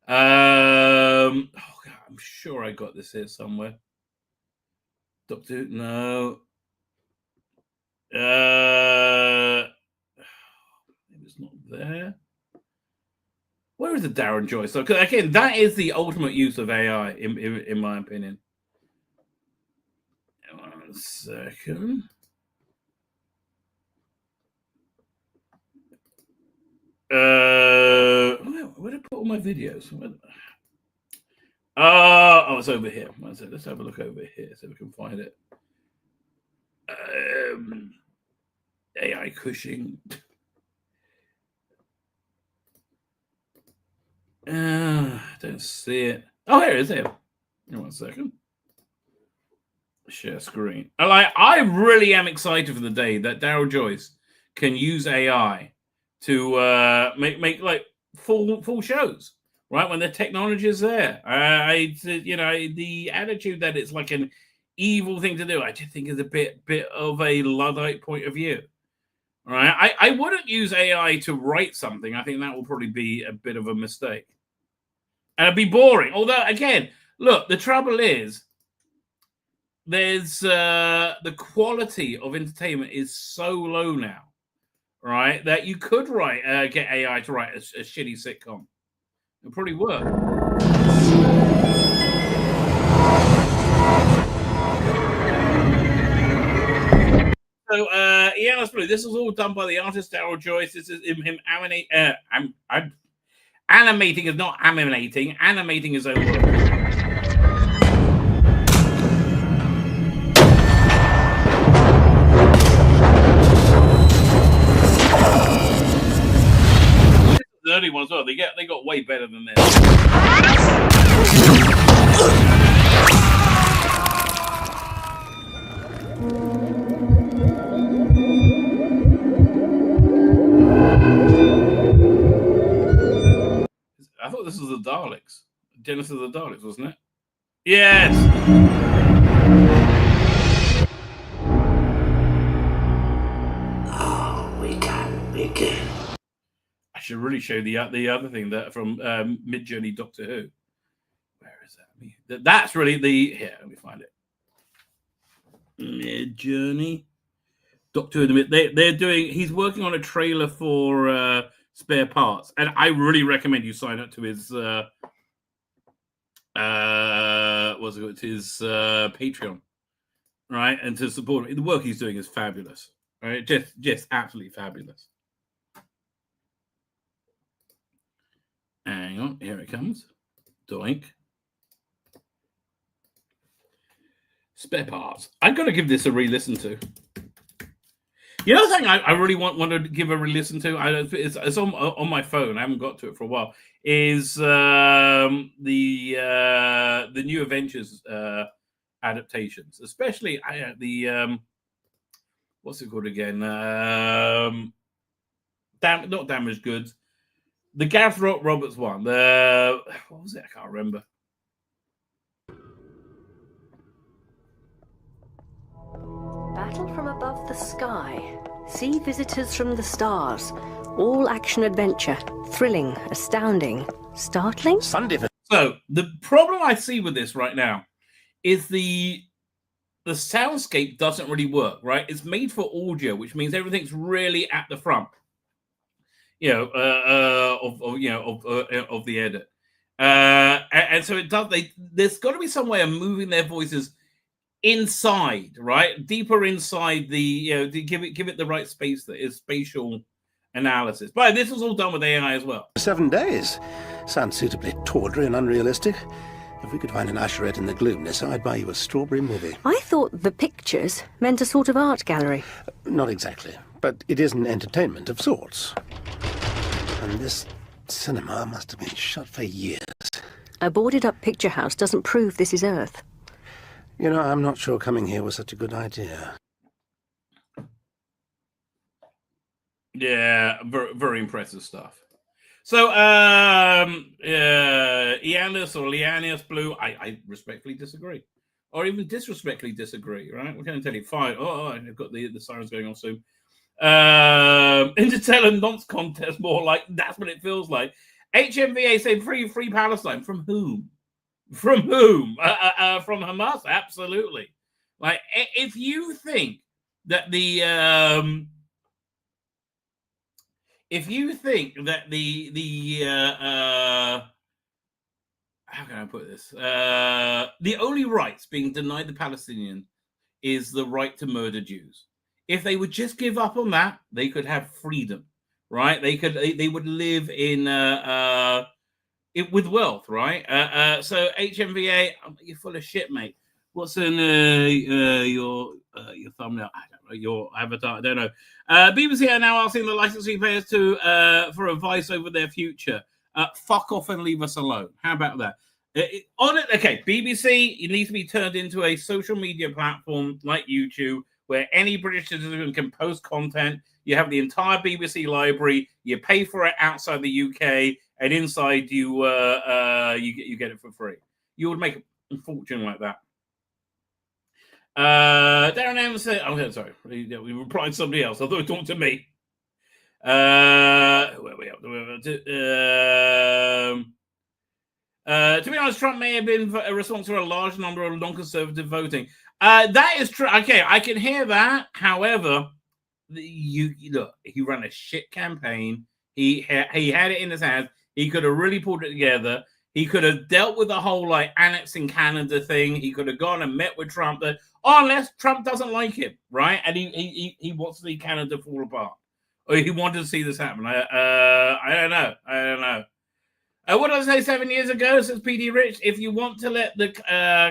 Oh God, I'm sure I got this here somewhere. Doctor, no. It's not there. Where is the Darren Joyce? So, again, that is the ultimate use of AI, in my opinion. 1 second. Where did I put all my videos? Oh, it's over here. Let's have a look over here, see if we can find it. AI Cushing. Don't see it. Oh, here it is. Here. 1 second. Share screen. I really am excited for the day that Darryl Joyce can use AI to make like full shows, right? When the technology is there. The attitude that it's like an evil thing to do, I just think is a bit of a Luddite point of view. Right? I wouldn't use AI to write something. I think that will probably be a bit of a mistake. And it'd be boring. Although, again, look, the trouble is there's the quality of entertainment is so low now, right, that you could get AI to write a shitty sitcom. It'll probably work. So, Ianus Blue, this was all done by the artist Darryl Joyce. This is him animating is not animating. Animating his own work. The early ones, well, they got way better than this. Genesis of the Daleks, wasn't it? Yes. We can begin. I should really show the other thing that from Mid-Journey Doctor Who. Where is that? That's really the... Here, let me find it. Mid-Journey Doctor Who. They're doing... He's working on a trailer for Spare Parts, and I really recommend you sign up to his... his Patreon, right? And to support him. The work he's doing is fabulous, right? Just absolutely fabulous. Hang on, here it comes. Doink. Spare Parts. I'm going to give this a re-listen to. You know the thing I really want to give a re-listen to? It's on my phone. I haven't got to it for a while. Is the new Avengers adaptations, especially the what's it called again? Not Damaged Goods. The Gareth Roberts one. What was it? I can't remember. Battle from above the sky. See visitors from the stars. All action adventure. Thrilling, astounding, startling. So the problem I see with this right now is the soundscape doesn't really work, right? It's made for audio, which means everything's really at the front. Of the edit, and so it does. There's got to be some way of moving their voices inside, right, deeper inside to give it the right space that is spatial analysis. But this was all done with AI as well. 7 days sounds suitably tawdry and unrealistic. If we could find an usherette in the gloom, Nissa, I'd buy you a strawberry movie. I thought the pictures meant a sort of art gallery. Not exactly, but it is an entertainment of sorts. And this cinema must have been shut for years. A boarded-up picture house doesn't prove this is Earth. You know, I'm not sure coming here was such a good idea. Yeah, very, very impressive stuff. So, Ianus or Lianus Blue, I respectfully disagree. Or even disrespectfully disagree, right? We're going to tell you, fine. Oh, I've got the sirens going on soon. Intertel and nonce contest, more like that's what it feels like. HMVA saying free Palestine. From whom? From whom? From Hamas? Absolutely. Like, if you think that the how can I put this? The only rights being denied the Palestinian is the right to murder Jews. If they would just give up on that, they could have freedom, right? They would live in with wealth, right? So HMVA, you're full of shit, mate. What's in your thumbnail? I don't know. Your avatar, I don't know. BBC are now asking the licensing players for advice over their future. Fuck off and leave us alone. How about that? Okay, BBC, it needs to be turned into a social media platform like YouTube, where any British citizen can post content. You have the entire BBC library. You pay for it outside the UK, and inside you get it for free. You would make a fortune like that. Darren Evans said, "Oh, sorry, we replied to somebody else. I thought it was talking to me." Where are we up? To be honest, Trump may have been responsible for a large number of non-conservative voting. That is true. Okay, I can hear that. However, look, he ran a shit campaign. He had it in his hands. He could have really pulled it together. He could have dealt with the whole annexing Canada thing. He could have gone and met with Trump. Unless Trump doesn't like him, right? And he wants to see Canada fall apart, or he wanted to see this happen. I don't know. What did I say 7 years ago? Says PD Rich, if you want to let the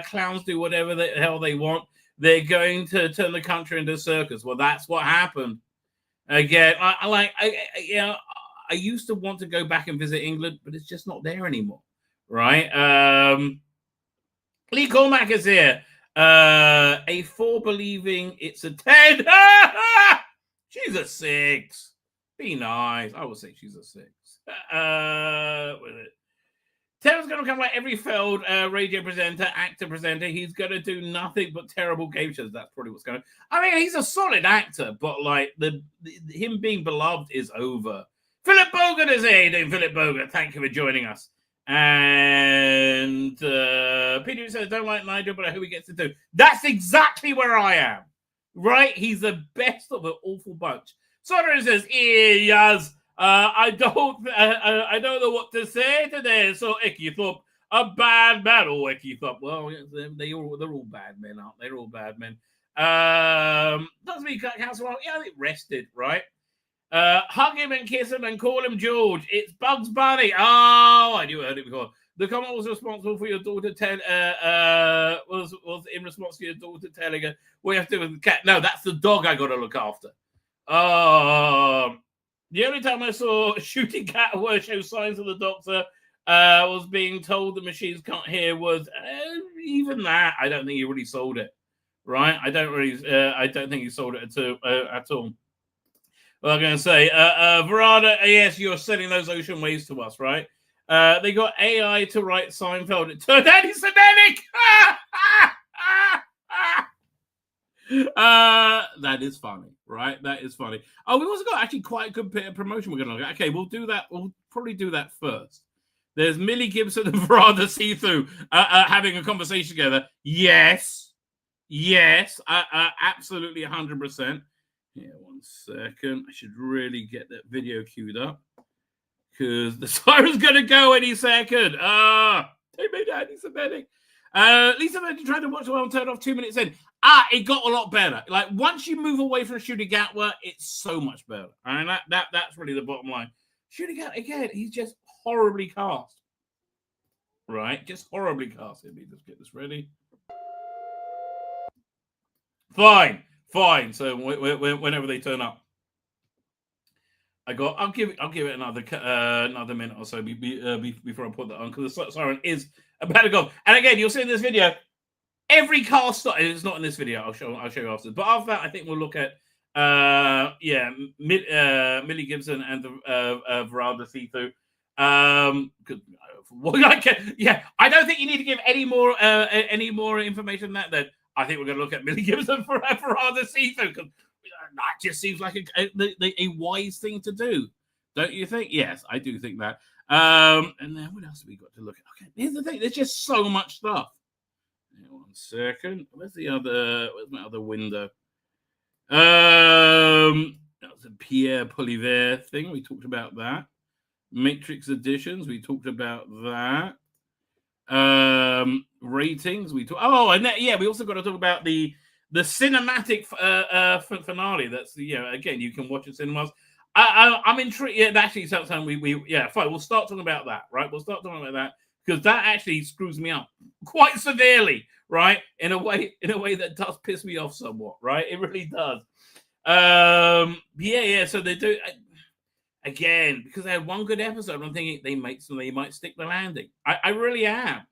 clowns do whatever the hell they want, they're going to turn the country into a circus. Well, that's what happened. Again, I used to want to go back and visit England, but it's just not there anymore, right? Lee Cormack is here. A 4 believing it's a 10. She's a 6. Be nice. I would say she's a 6. Tennant's going to become like every failed radio presenter, actor presenter. He's going to do nothing but terrible game shows. That's probably what's going on. I mean, he's a solid actor, but like him being beloved is over. Philip Bogart is here. Doing Philip Bogart. Thank you for joining us. And Peter says, don't like Nigel, but I hope he gets to do. That's exactly where I am. Right? He's the best of an awful bunch. Soder says, yes. I don't know what to say today. So Icky thought a bad man. Oh, Icky thought, well, they're all bad men, aren't they? They're all bad men. Doesn't mean Council. Yeah, they rested, right? Hug him and kiss him and call him George. It's Bugs Bunny. Oh, I knew I heard it before. The comment was responsible for your daughter was in response to your daughter telling her what you have to do with the cat. No, that's the dog I got to look after. The only time I saw a shooting cat where show signs of the doctor was being told the machines can't hear was even that. I don't think he really sold it, right? I don't think he sold it at all. Well, I'm going to say, Verada, yes, you're sending those ocean waves to us, right? They got AI to write Seinfeld. It turned out he's Semitic. That is funny, right? That is funny. Oh, we also got actually quite a good bit of promotion we're going to look at. Okay, we'll do that. We'll probably do that first. There's Millie Gibson and Verada See-Through having a conversation together. Yes, absolutely 100%. Yeah, 1 second. I should really get that video queued up because the siren's going to go any second. They made anti-Semitic. Lisa tried to watch the one turned off 2 minutes in. It got a lot better. Like once you move away from Shooting Gatwa, it's so much better. And that's really the bottom line. Shooting Gatwa again, he's just horribly cast. Right? Just horribly cast. Let me just get this ready. Fine. So whenever they turn up, I'll give it another minute or so before I put that on because the siren is about to go. And again, you'll see in this video, every cast. It's not in this video. I'll show you after. But after that, I think we'll look at Millie Gibson and the Verada See-Through. I don't think you need to give any more information than that. Then I think we're going to look at Millie Gibson for Verada See-Through because that just seems like a wise thing to do, don't you think? Yes, I do think that. And then what else have we got to look at? Okay, here's the thing. There's just so much stuff. 1 second. Where's my other window? That was a Pierre Polivier thing. We talked about that. Matrix Editions. We talked about that. Ratings. We also got to talk about the cinematic finale. That's again, you can watch it cinemas. I'm intrigued. Yeah, that actually sounds fine. Fine. We'll start talking about that, right? We'll start talking about that because that actually screws me up quite severely, right? In a way that does piss me off somewhat, right? It really does. So they do again because they had one good episode. I'm thinking they might stick the landing. I really am.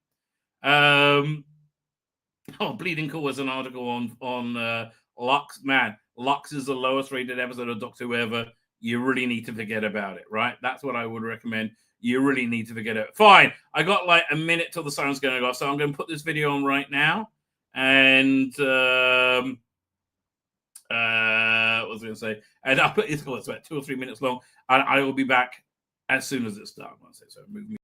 Bleeding Cool was an article on Lux. Man, Lux is the lowest rated episode of Doctor Who ever. You really need to forget about it, right? That's what I would recommend. You really need to forget it. Fine. I got like a minute till the siren's going to go off, so I'm going to put this video on right now. And what was I going to say? And it's about 2 or 3 minutes long. And I will be back as soon as it's done. So move me.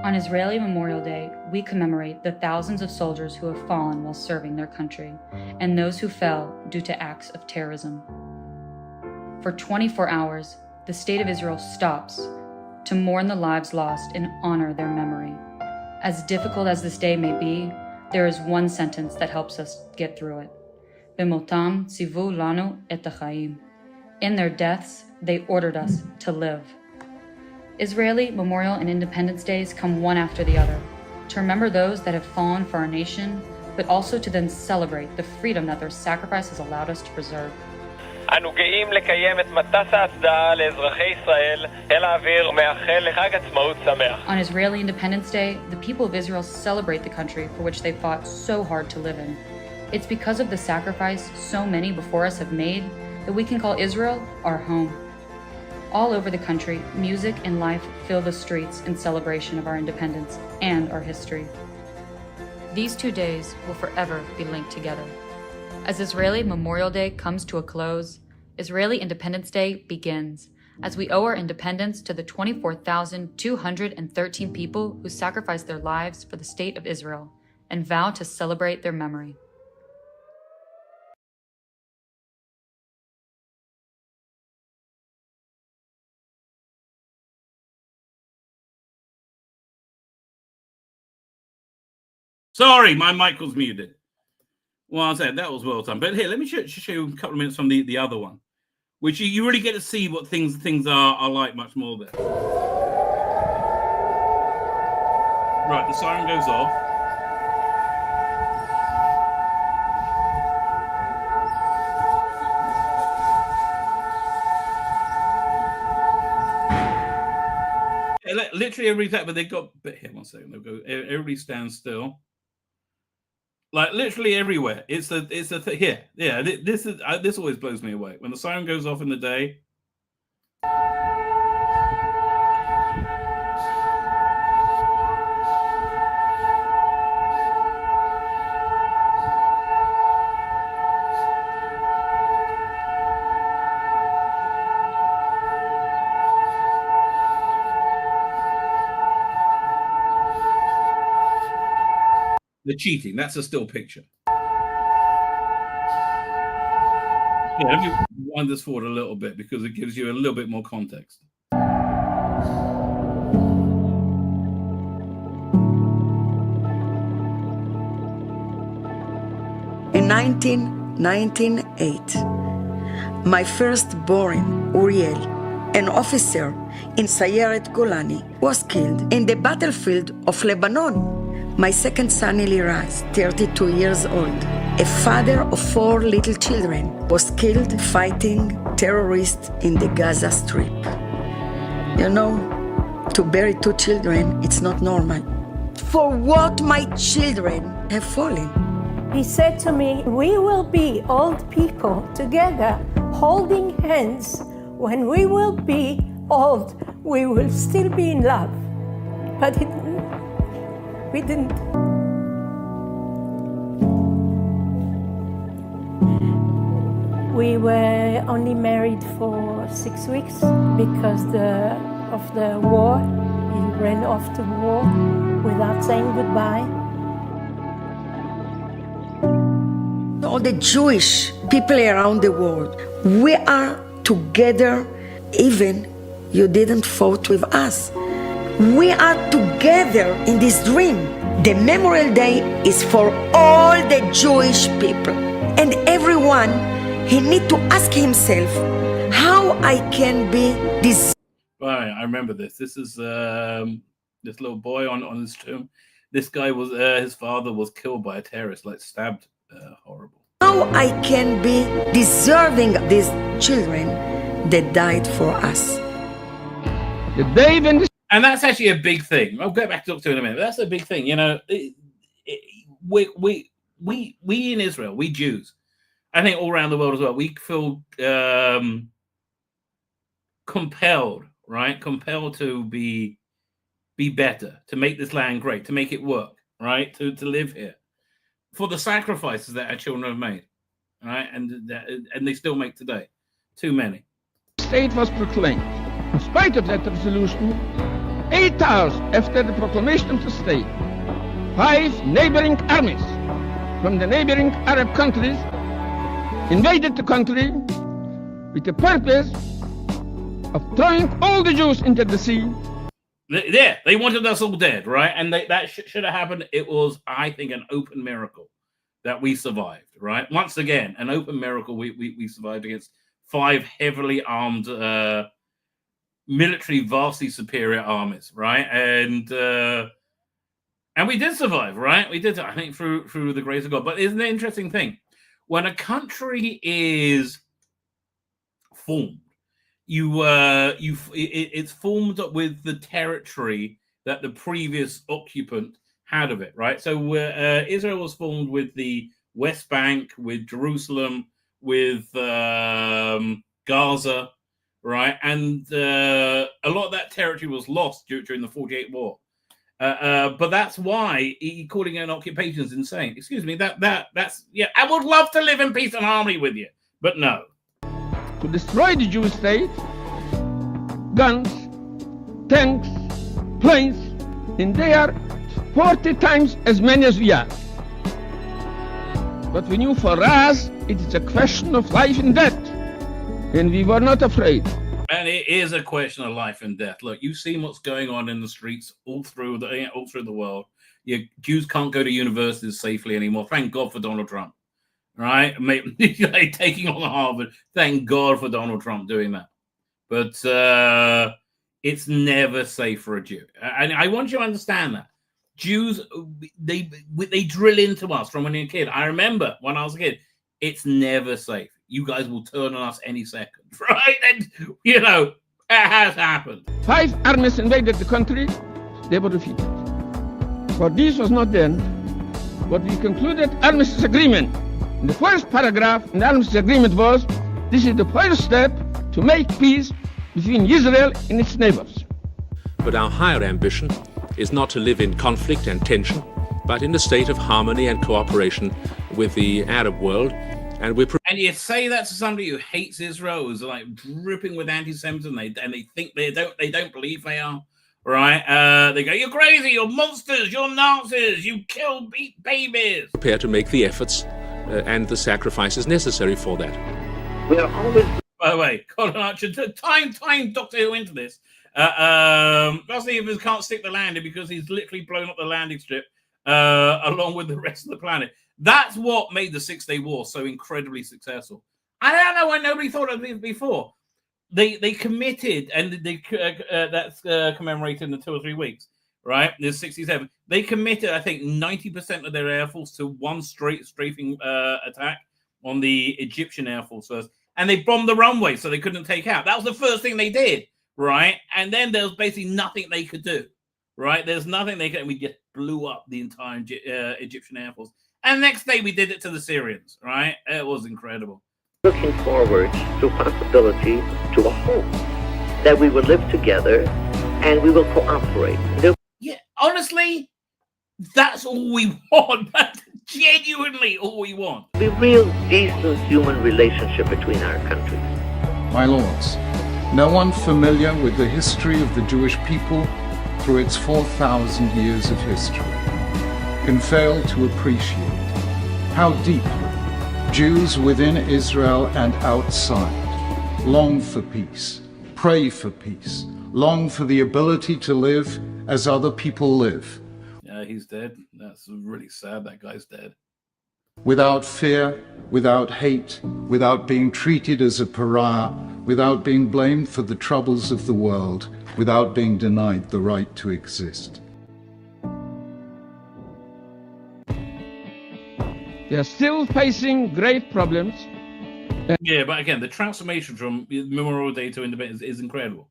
On Israeli Memorial Day, we commemorate the thousands of soldiers who have fallen while serving their country, and those who fell due to acts of terrorism. For 24 hours, the State of Israel stops to mourn the lives lost and honor their memory. As difficult as this day may be, there is one sentence that helps us get through it. B'motam tzivu lanu et hachaim. In their deaths, they ordered us to live. Israeli Memorial and Independence Days come one after the other, to remember those that have fallen for our nation, but also to then celebrate the freedom that their sacrifice has allowed us to preserve. אנו גאים לקיים את מטס ההצדעה לאזרחי ישראל, חיל האוויר מאחל לחג עצמאות שמח. On Israeli Independence Day, the people of Israel celebrate the country for which they fought so hard to live in. It's because of the sacrifice so many before us have made that we can call Israel our home. All over the country, music and life fill the streets in celebration of our independence and our history. These 2 days will forever be linked together. As Israeli Memorial Day comes to a close, Israeli Independence Day begins, as we owe our independence to the 24,213 people who sacrificed their lives for the state of Israel and vow to celebrate their memory. Sorry, my mic was muted. Well, I said that was well done. But here, let me show you a couple of minutes from the other one, which you really get to see what things are like much more there. Right, the siren goes off. Yeah, literally every time, but they got. But here, one second. They'll go. Everybody stands still. Like literally everywhere. It's the here. Yeah, this always blows me away when the siren goes off in the day. The cheating, that's a still picture. Yeah, let me wind this forward a little bit because it gives you a little bit more context. In 1998, my firstborn, Uriel, an officer in Sayeret Golani, was killed in the battlefield of Lebanon. My second son, Eliraz, 32 years old, a father of 4 little children, was killed fighting terrorists in the Gaza Strip. You know, to bury 2 children, it's not normal. For what my children have fallen. He said to me, we will be old people together, holding hands. When we will be old, we will still be in love. But we didn't. We were only married for 6 weeks because of the war. He ran off to war without saying goodbye. All the Jewish people around the world, we are together, even you didn't vote with us. We are together in this dream. The Memorial Day is for all the Jewish people. And everyone, he need to ask himself, how I can be this. Right, I remember this. This is this little boy on his tomb. This guy was, his father was killed by a terrorist, like stabbed, horrible. How I can be deserving these children that died for us. And that's actually a big thing. I'll get back to it in a minute. But that's a big thing. You know, we in Israel, we Jews, I think all around the world as well, we feel compelled, right? Compelled to be better, to make this land great, to make it work, right? To live here. For the sacrifices that our children have made, right? And they still make today. Too many. State was proclaimed. In spite of that resolution, 8 hours after the proclamation of the state, 5 neighboring armies from the neighboring Arab countries invaded the country with the purpose of throwing all the Jews into the sea. Yeah, they wanted us all dead, right? And that should have happened. It was, I think, an open miracle that we survived, right? Once again, an open miracle we survived against 5 heavily armed, military, vastly superior armies, right? And we did survive, right? We did, I think, through the grace of God. But isn't it an interesting thing? When a country is formed, it's formed with the territory that the previous occupant had of it, right? So Israel was formed with the West Bank, with Jerusalem, with Gaza, right? And a lot of that territory was lost during the 48 war. But that's why calling it an occupation is insane. Excuse me, that's yeah. I would love to live in peace and harmony with you, but no. To destroy the Jewish state, guns, tanks, planes, and they are 40 times as many as we are. But we knew for us it is a question of life and death, and we were not afraid. And it is a question of life and death. Look, you've seen what's going on in the streets all through the world. Jews can't go to universities safely anymore. Thank God for Donald Trump, right? Taking on Harvard. Thank God for Donald Trump doing that. But it's never safe for a Jew, and I want you to understand that. Jews, they drill into us from when you're a kid. I remember when I was a kid, it's never safe. You guys will turn on us any second, right? And, you know, it has happened. 5 armies invaded the country. They were defeated. But this was not the end. But we concluded armistice agreement. In the first paragraph in the armistice agreement was, this is the first step to make peace between Israel and its neighbors. But our higher ambition is not to live in conflict and tension, but in a state of harmony and cooperation with the Arab world. And you say that to somebody who hates Israel, who's like dripping with anti-Semitism, and they think they don't believe they are, right? They go, "You're crazy! You're monsters! You're Nazis! You kill babies!" Prepare to make the efforts and the sacrifices necessary for that. We are always. By the way, Colin Archer, time Doctor Who into this. Mostly if he can't stick the landing because he's literally blown up the landing strip along with the rest of the planet. That's what made the 6 Day War so incredibly successful. I don't know why nobody thought of it before. They committed, and that's commemorated in the 2 or 3 weeks, right? There's 67. They committed, I think, 90% of their air force to one strafing attack on the Egyptian Air Force first, and they bombed the runway so they couldn't take out. That was the first thing they did, right? And then there was basically nothing they could do, right? There's nothing they could. And we just blew up the entire Egyptian Air Force. And next day we did it to the Syrians, right? It was incredible. Looking forward to a possibility, to a hope that we will live together and we will cooperate. Yeah, honestly, that's all we want. That's genuinely all we want. A real decent human relationship between our countries. My lords, no one familiar with the history of the Jewish people through its 4,000 years of history can fail to appreciate how deeply Jews within Israel and outside long for peace, pray for peace, long for the ability to live as other people live. Yeah, he's dead. That's really sad. That guy's dead. Without fear, without hate, without being treated as a pariah, without being blamed for the troubles of the world, without being denied the right to exist. They are still facing grave problems. Yeah, but again, the transformation from Memorial Day to Independence is incredible.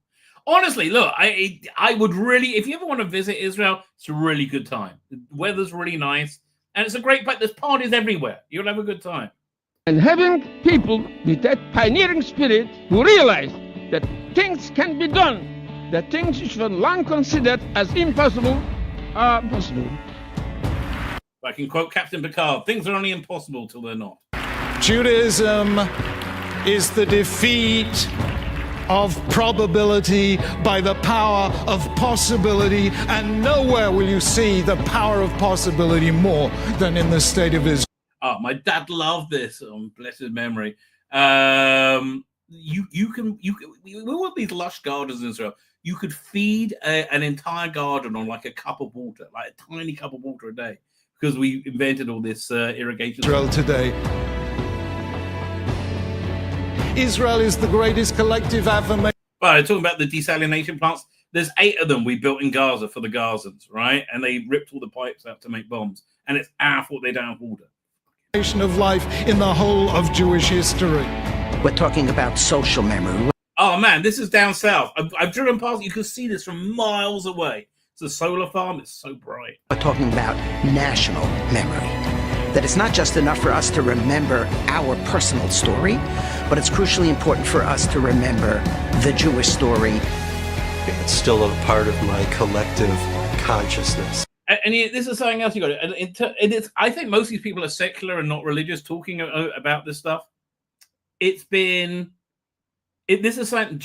Honestly, look, I would really, if you ever want to visit Israel, it's a really good time. The weather's really nice, and it's a great place. There's parties everywhere. You'll have a good time. And having people with that pioneering spirit who realize that things can be done, that things which were long considered as impossible are possible. I can quote Captain Picard, things are only impossible till they're not. Judaism is the defeat of probability by the power of possibility, and nowhere will you see the power of possibility more than in the state of Israel. Oh, my dad loved this, blessed memory. You can we want these lush gardens in Israel. You could feed an entire garden on like a cup of water, like a tiny cup of water a day, because we invented all this irrigation. Israel today. Israel is the greatest collective affirmation. Well, talking about the desalination plants, there's 8 of them we built in Gaza for the Gazans, right? And they ripped all the pipes out to make bombs. And it's our fault they don't have water. Of life in the whole of Jewish history. We're talking about social memory. Oh man, this is down south. I've driven past. You can see this from miles away. It's a solar farm. It's so bright. We're talking about national memory. that it's not just enough for us to remember our personal story, but it's crucially important for us to remember the Jewish story. It's still a part of my collective consciousness. And this is something else you got. And it's, I think most of these people are secular and not religious talking about this stuff. This is something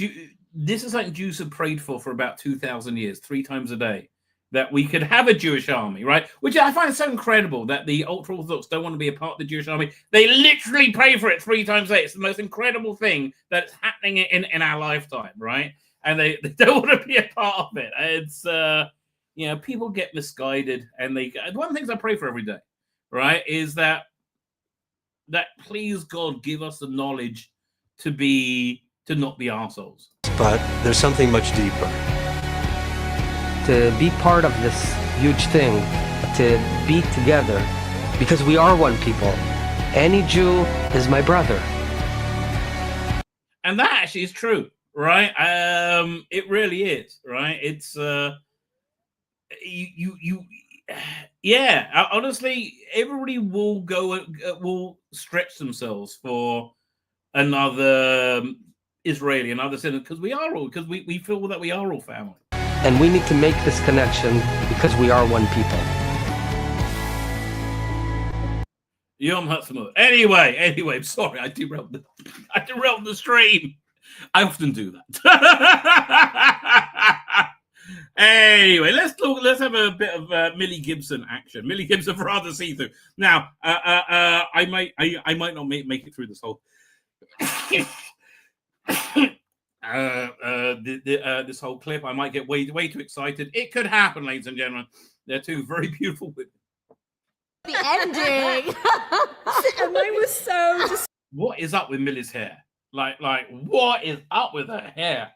Jews have prayed for about 2,000 years, 3 times a day, that we could have a Jewish army, right? Which I find so incredible that the ultra-Orthodox don't want to be a part of the Jewish army. They literally pray for it 3 times a day. It's the most incredible thing that's happening in our lifetime, right? And they don't want to be a part of it. It's people get misguided, and one of the things I pray for every day, right, is that please God give us the knowledge to not be assholes. But there's something much deeper. To be part of this huge thing, to be together, because we are one people. Any Jew is my brother. And that actually is true, right? It really is, right? It's honestly, everybody will stretch themselves for another Israeli, another sinner, because we feel that we are all family. And we need to make this connection because we are one people. Yom Ha'atzmaut. Anyway, sorry, I derailed the stream. I often do that. Anyway, let's have a bit of Millie Gibson action. Millie Gibson rather see-through. Now, I might not make it through this whole this whole clip. I might get way too excited. It could happen, ladies and gentlemen. They're 2 very beautiful women. The ending. And mine was so just. What is up with Millie's hair? Like, what is up with her hair?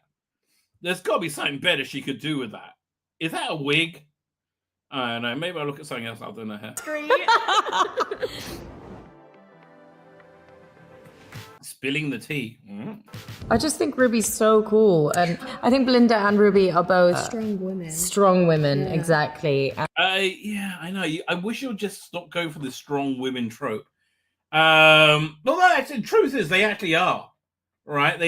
There's got to be something better she could do with that. Is that a wig? I don't know. Maybe I'll look at something else other than her hair. Spilling the tea. I just think Ruby's so cool. And I think Belinda and Ruby are both strong women. Strong women, yeah. Exactly. Yeah, I know. I wish you'd just stop going for the strong women trope. Well, actually, the truth is they actually are. Right,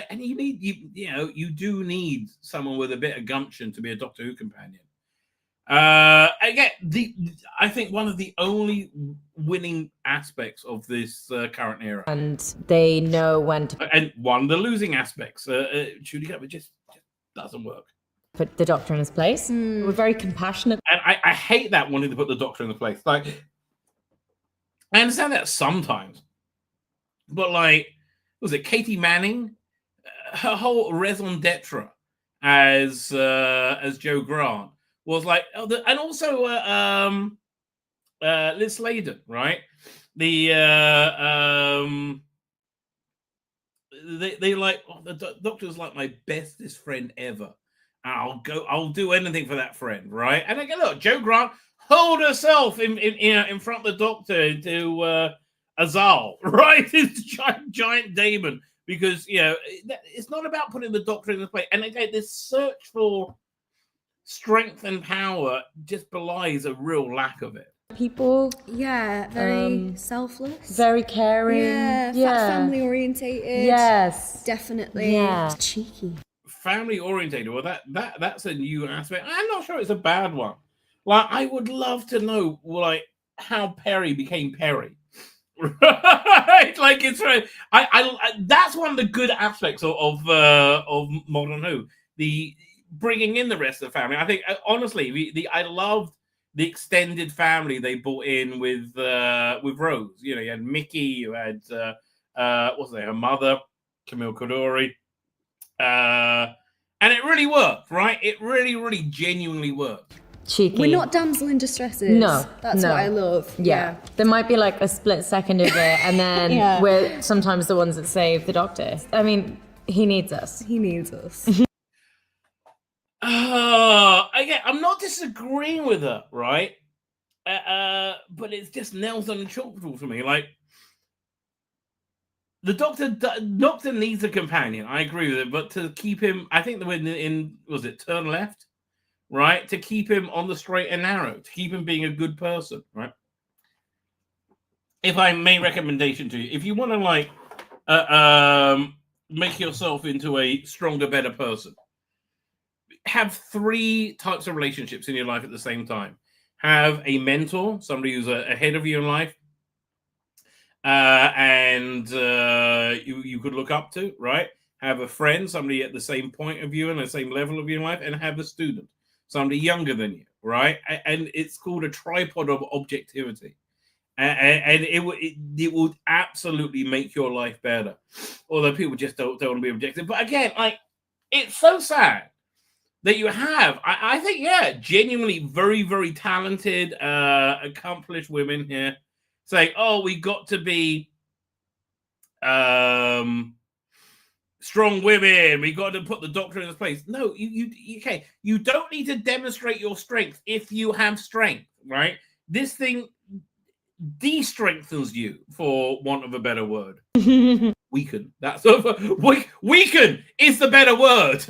and you do need someone with a bit of gumption to be a Doctor Who companion. Again, I think one of the only winning aspects of this current era, and they know when to. And one of the losing aspects, Judy Garber just doesn't work. Put the Doctor in his place. We're very compassionate, and I hate that wanting to put the Doctor in the place. Like, I understand that sometimes, but like. Was it Katie Manning? Her whole raison d'etre as Jo Grant was like, and also Liz Sladen, right? They like the Doctor's like my bestest friend ever. I'll do anything for that friend, right? And I go, look, Jo Grant hold herself in front of the Doctor to. Azal, right? It's giant Damon, because it's not about putting the Doctor in the place. And again, this search for strength and power just belies a real lack of it. People, very selfless, very caring, family orientated. Yes, definitely. Yeah, cheeky. Family orientated. Well, that's a new aspect. I'm not sure it's a bad one. Like, I would love to know, like, how Perry became Perry. Right, like it's right. I that's one of the good aspects of Modern Who, the bringing in the rest of the family. I think honestly, I loved the extended family they brought in with Rose. You had Mickey, you had her mother, Camille Coduri, and it really worked, right? It really genuinely worked. Cheeky. We're not damsel in distresses. No, that's what I love. Yeah, there might be like a split second of it, and then we're sometimes the ones that save the Doctor. I mean, he needs us. He needs us. I'm not disagreeing with her, right? But it's just nails on the chalkboard for me. Like, the Doctor needs a companion. I agree with it, but to keep him, I think the win in was it Turn Left. Right, to keep him on the straight and narrow, to keep him being a good person, right? if I may recommendation to you, if you want to like make yourself into a stronger, better person, have 3 types of relationships in your life at the same time. Have a mentor, somebody who's ahead of you in life, and you could look up to, right? Have a friend, somebody at the same point of view and the same level of you in life, and have a student, somebody younger than you, right? And it's called a tripod of objectivity. And it would absolutely make your life better. Although people just don't want to be objective. But again, like, it's so sad that you have, I think, yeah, genuinely very, very talented, accomplished women here saying, oh, we got to be strong women. We got to put the doctor in his place. No, okay. You don't need to demonstrate your strength if you have strength, right? This thing de-strengthens you, for want of a better word. Weaken. That's weaken is the better word.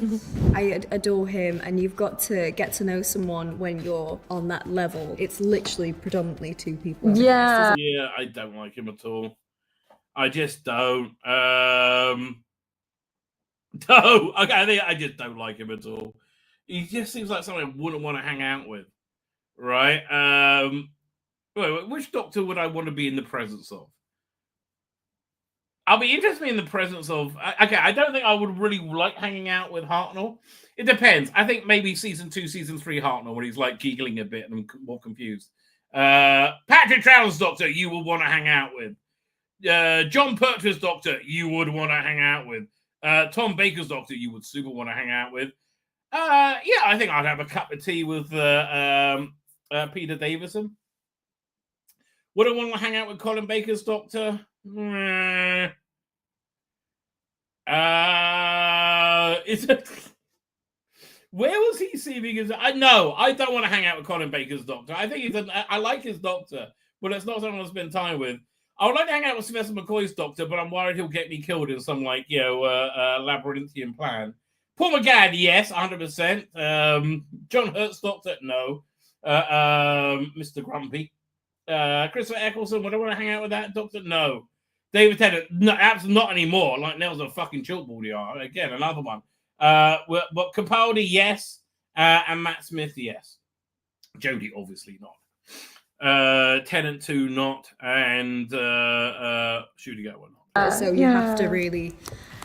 I adore him, and you've got to get to know someone when you're on that level. It's literally predominantly 2 people. Yeah. Yeah, I don't like him at all. I just don't. No, okay, I just don't like him at all. He just seems like someone I wouldn't want to hang out with, right? Wait, which doctor would I want to be in the presence of? I'll be interested in the presence of... Okay, I don't think I would really like hanging out with Hartnell. It depends. I think maybe season 2, season 3 Hartnell, when he's like giggling a bit and more confused. Patrick Troughton's doctor, you would want to hang out with. John Pertwee's doctor, you would want to hang out with. Tom Baker's doctor, you would super want to hang out with. Yeah, I think I'd have a cup of tea with Peter Davison. Would I want to hang out with Colin Baker's doctor? Where was he seeming as... I don't want to hang out with Colin Baker's doctor. I think I like his doctor, but it's not someone I spend time with. I would like to hang out with Sylvester McCoy's doctor, but I'm worried he'll get me killed in some labyrinthian plan. Paul McGann, yes, 100%. John Hurt's doctor, no. Mr. Grumpy. Christopher Eccleston, would I want to hang out with that doctor? No. David Tennant, no, absolutely not anymore. Like nails on a fucking chalkboard, you are. Again, another one. But Capaldi, yes. And Matt Smith, yes. Jodie, obviously not. Tennant 2, not. And Shooting Gatwa, not. So you have to really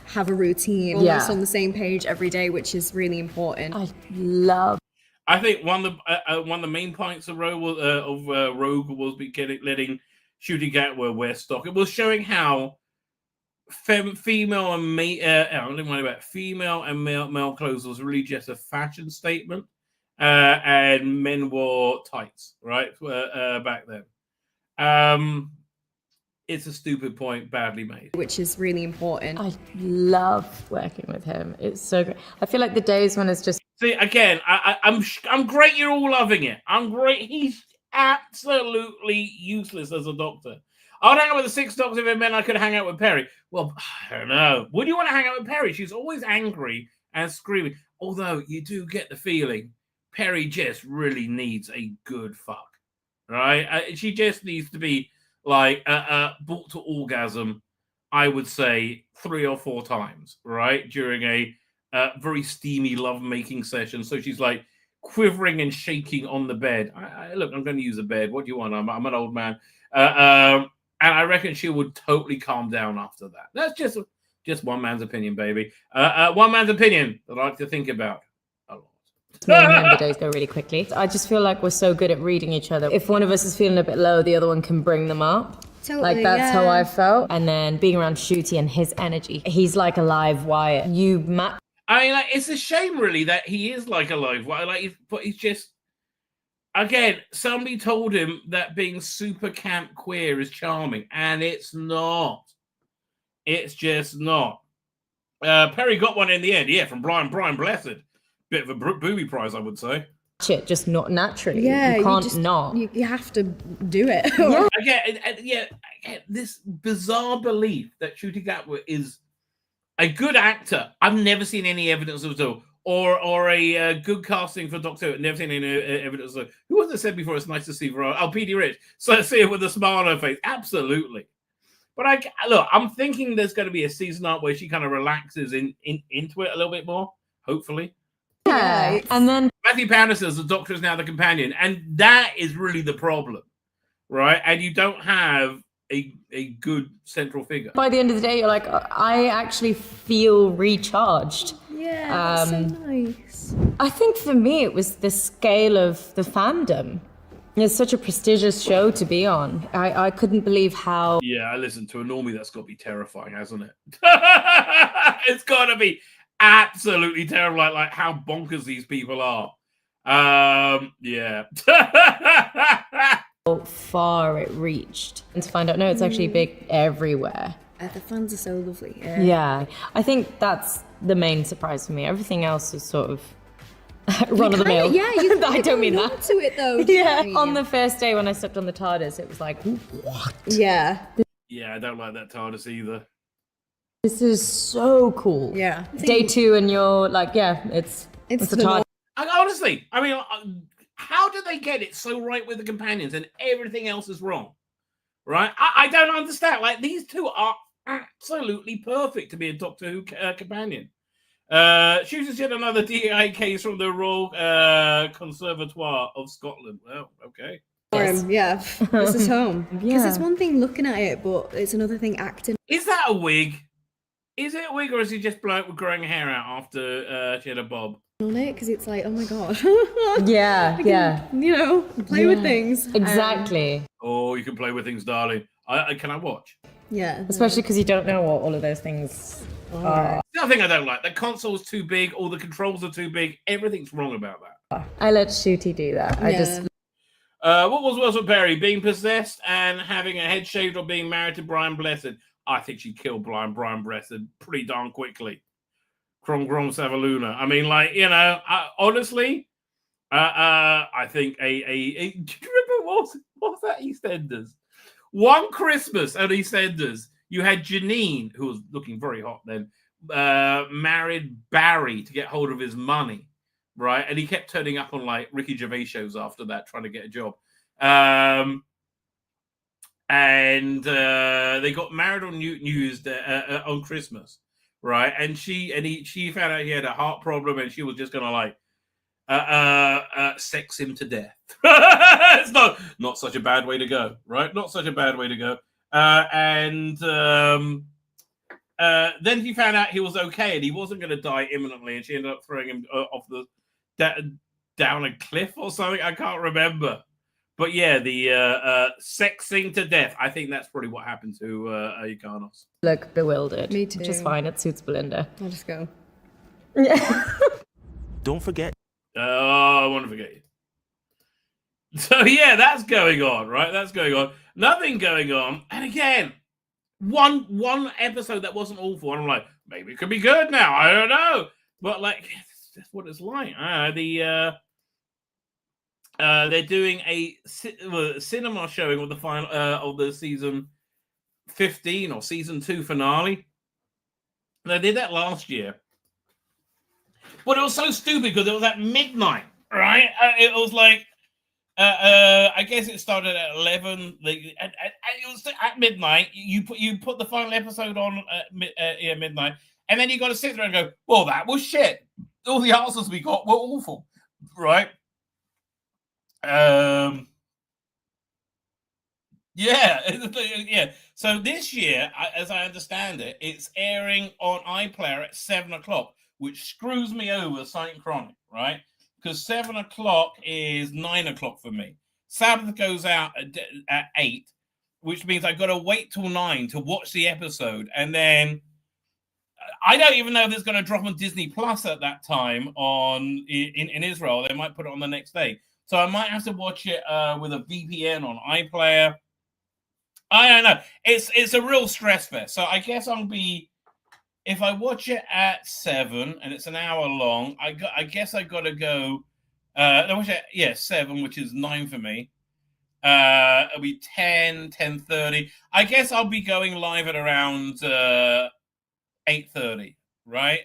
have a routine, almost on the same page every day, which is really important. I think one of the main points of Rogue was letting Shooting Gatwa wear stock. It was showing how female and male clothes was really just a fashion statement, and men wore tights, right? Back then. It's a stupid point, badly made. Which is really important. I love working with him. It's so great. I feel like the days when it's just... See, again, I'm great you're all loving it. I'm great. He's absolutely useless as a doctor. I'd hang out with the 6 doctors if it meant I could hang out with Perry. Well, I don't know. Would you want to hang out with Perry? She's always angry and screaming. Although you do get the feeling Perry just really needs a good fuck, right? She just needs to be like brought to orgasm, I would say 3 or 4 times, right? During a very steamy lovemaking session. So she's like quivering and shaking on the bed. Look, I'm going to use a bed. What do you want? I'm an old man. And I reckon she would totally calm down after that. That's just one man's opinion, baby. One man's opinion that I like to think about a lot. The days go really quickly. I just feel like we're so good at reading each other. If one of us is feeling a bit low, the other one can bring them up. Totally, like that's how I felt. And then being around Shooty and his energy, he's like a live wire. You match. I mean, like, it's a shame, really, that he is like a live wire. Like, but he's just. Again, somebody told him that being super camp queer is charming, and it's not. It's just not. Perry got one in the end, yeah, from Brian Blessed. Bit of a booby prize, I would say. Shit, just not naturally. Yeah, you can't not. You have to do it. Again, this bizarre belief that Shooty Gatwa is a good actor. I've never seen any evidence of it at all. or a good casting for Doctor Who. I've never seen any evidence. Who was it said before? It's nice to see Veronica. Oh, P.D. Rich. So see it with a smile on her face. Absolutely. But I'm thinking there's going to be a season arc where she kind of relaxes into it a little bit more. Hopefully. Yeah, and then Matthew Pounder says the Doctor is now the companion, and that is really the problem, right? And you don't have a good central figure. by the end of the day, you're like, I actually feel recharged. Yeah, that's so nice. I think for me, it was the scale of the fandom. It's such a prestigious show to be on. I couldn't believe how... Yeah, I listened to a normie. That's got to be terrifying, hasn't it? It's got to be absolutely terrible, like how bonkers these people are. Yeah. How far it reached. And to find out, no, it's actually big everywhere. The fans are so lovely. Yeah, I think that's the main surprise for me. Everything else is sort of run of the mill. Yeah, you I don't mean that. to it though. Yeah, on the first day when I stepped on the TARDIS, it was like, what? Yeah. Yeah, I don't like that TARDIS either. This is so cool. Yeah. Day 2 and you're like, yeah, it's a TARDIS. Honestly, I mean, how do they get it so right with the companions and everything else is wrong? Right? I don't understand. Like, these two are absolutely perfect to be a Doctor Who companion. Shooter's yet another DI case from the Royal Conservatoire of Scotland. Well, okay. Yeah, this is home. Because Yeah. it's one thing looking at it, but it's another thing acting. Is that a wig? Is it a wig, or is he just bloke with growing hair out after she had a bob? On it, because it's like, oh my god. Yeah, I can, yeah. You know, play with things. Exactly. Oh, you can play with things, darling. Can I watch? Yeah. Especially because you don't know what all of those things are. The other thing I don't like, the console's too big, all the controls are too big. Everything's wrong about that. I let Shooty do that. I just... What was worse with Perry? Being possessed and having a head shaved, or being married to Brian Blessed? I think she killed Brian Blessed pretty darn quickly. Crom Savaluna. I mean, like, you know, honestly, I think do you remember what's that EastEnders? One Christmas at EastEnders, you had Janine, who was looking very hot then, married Barry to get hold of his money, right? And he kept turning up on like Ricky Gervais shows after that, trying to get a job. And they got married on New Year's Day, on Christmas, right? And she found out he had a heart problem, and she was just gonna like sex him to death. It's not such a bad way to go, right? Not such a bad way to go. And then he found out he was okay and he wasn't going to die imminently, and she ended up throwing him off down a cliff or something. I can't remember. But yeah, the sexing to death. I think that's probably what happened to Ikanos. Look bewildered. Me too. Which is fine. It suits Belinda. I'll just go. Don't forget. Oh, I want to forget you. So yeah, that's going on, right? That's going on. Nothing going on. And again, one episode that wasn't awful. And I'm like, maybe it could be good now. I don't know. But like, that's what it's like. They're doing a cinema showing of the final of the season 15 or season 2 finale. They did that last year, but it was so stupid because it was at midnight, right? It was like, I guess it started at 11. And it was at midnight. You put the final episode on at midnight, and then you got to sit there and go, "Well, that was shit. All the answers we got were awful," right? Yeah. So this year, as I understand it, it's airing on iPlayer at 7:00, which screws me over synchronic, right? Because 7:00 is 9:00 for me. Sabbath goes out at 8, which means I've got to wait till 9 to watch the episode, and then I don't even know if it's going to drop on Disney Plus at that time in Israel. They might put it on the next day. So I might have to watch it with a VPN on iPlayer. I don't know. It's a real stress fest. So I guess if I watch it at 7 and it's an hour long, I guess I got to go. I watch it, 7, which is 9 for me. It'll be 10:30. I guess I'll be going live at around 8:30 right?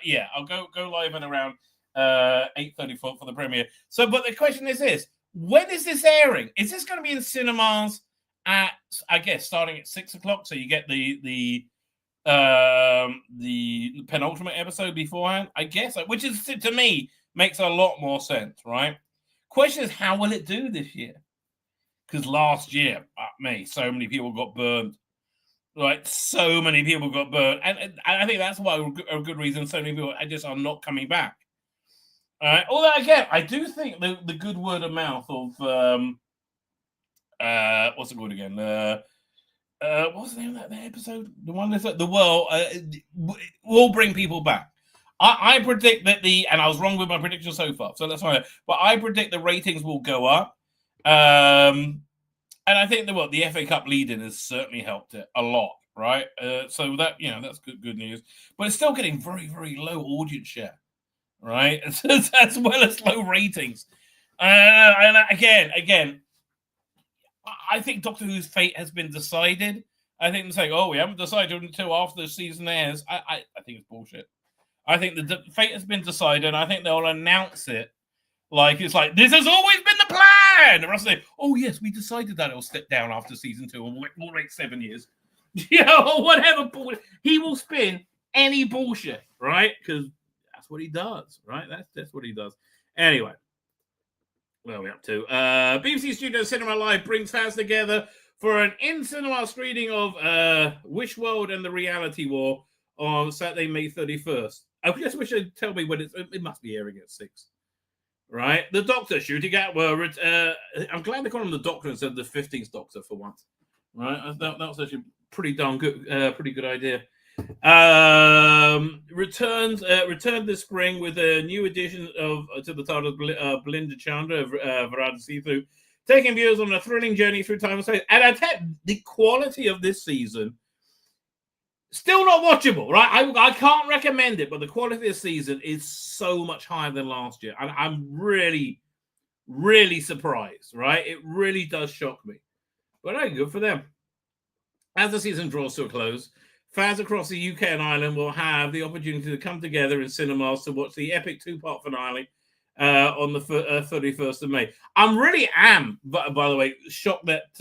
Yeah, I'll go live at around 8:30 for the premiere. So, but the question is this: when is this airing? Is this going to be in cinemas at, I guess, starting at 6 o'clock? So you get the penultimate episode beforehand, I guess, which is, to me, makes a lot more sense, right? Question is, how will it do this year? Because last year, so many people got burned. Like, so many people got burned. And I think that's why a good reason so many people just are not coming back. Although, again, I do think the good word of mouth of, what's it called again? What's the name of that episode? The one that's The World will bring people back. I predict that and I was wrong with my prediction so far, so that's fine. But I predict the ratings will go up. And I think the FA Cup leading has certainly helped it a lot, right? So that, that's good news. But it's still getting very, very low audience share, right? As well as low ratings. And again, I think Doctor Who's fate has been decided. I think they're saying, we haven't decided until after the season airs. I think it's bullshit. I think the fate has been decided, and I think they'll announce it. It's like, this has always been the plan! And Russell say, yes, we decided that it'll step down after season 2, and we'll wait 7 years. Or whatever. He will spin any bullshit, right? Because that's what he does, right? That's what he does. Anyway. Where are we up to? BBC Studio Cinema Live brings fans together for an in-cinema screening of Wish World and the Reality War on Saturday, May 31st. I just wish they'd tell me when it must be airing at 6. Right? The Doctor shooting at I'm glad they call him the Doctor instead of the 15th Doctor for once. Right? That was actually pretty darn good, pretty good idea. Returned this spring with a new addition to the title of Belinda Chandra of Varada Seathrough, taking viewers on a thrilling journey through time and space. And I tell you, the quality of this season, still not watchable, right? I can't recommend it, but the quality of this season is so much higher than last year. And I'm really, really surprised, right? It really does shock me. But good for them. As the season draws to a close, fans across the UK and Ireland will have the opportunity to come together in cinemas to watch the epic 2-part finale on the 31st of May. I'm really by the way, shocked that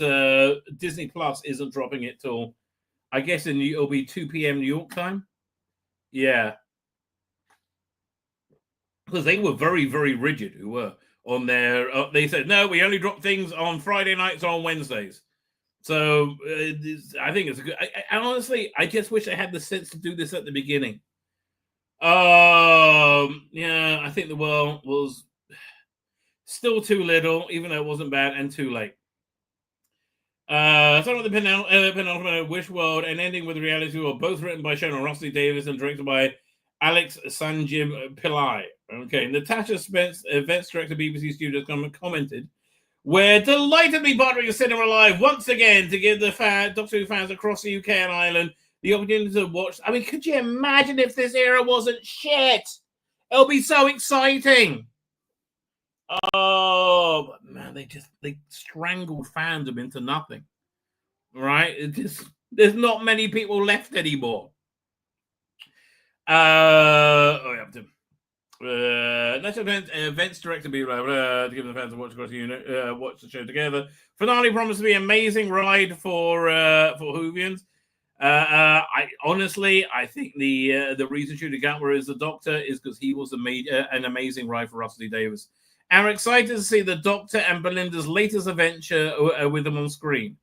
Disney Plus isn't dropping it till, I guess it'll be 2 p.m. New York time. Yeah. Because they were very, very rigid, who were on their... they said, no, we only drop things on Friday nights or on Wednesdays. So I think it's a good... I honestly, I just wish I had the sense to do this at the beginning. Yeah, I think the world was still too little, even though it wasn't bad, and too late. Starting with the penultimate Wish World and ending with Reality World, both written by Shona Rossley Davis and directed by Alex Sanjib Pillai. Okay, Natasha Spence, events director, BBC Studios, commented, "We're delighted to be partnering with Cinema Live once again to give the Doctor Who fans across the UK and Ireland the opportunity to watch." I mean, could you imagine if this era wasn't shit? It'll be so exciting. Oh, but man, they strangled fandom into nothing. Right? There's not many people left anymore. National events director to give the fans a watch across the unit, watch the show together. Finale promised to be an amazing ride for Whovians. I think the reason Shooter Gatwa is the Doctor is because he was an amazing ride for Russell Davis. And we're excited to see the Doctor and Belinda's latest adventure with them on screen.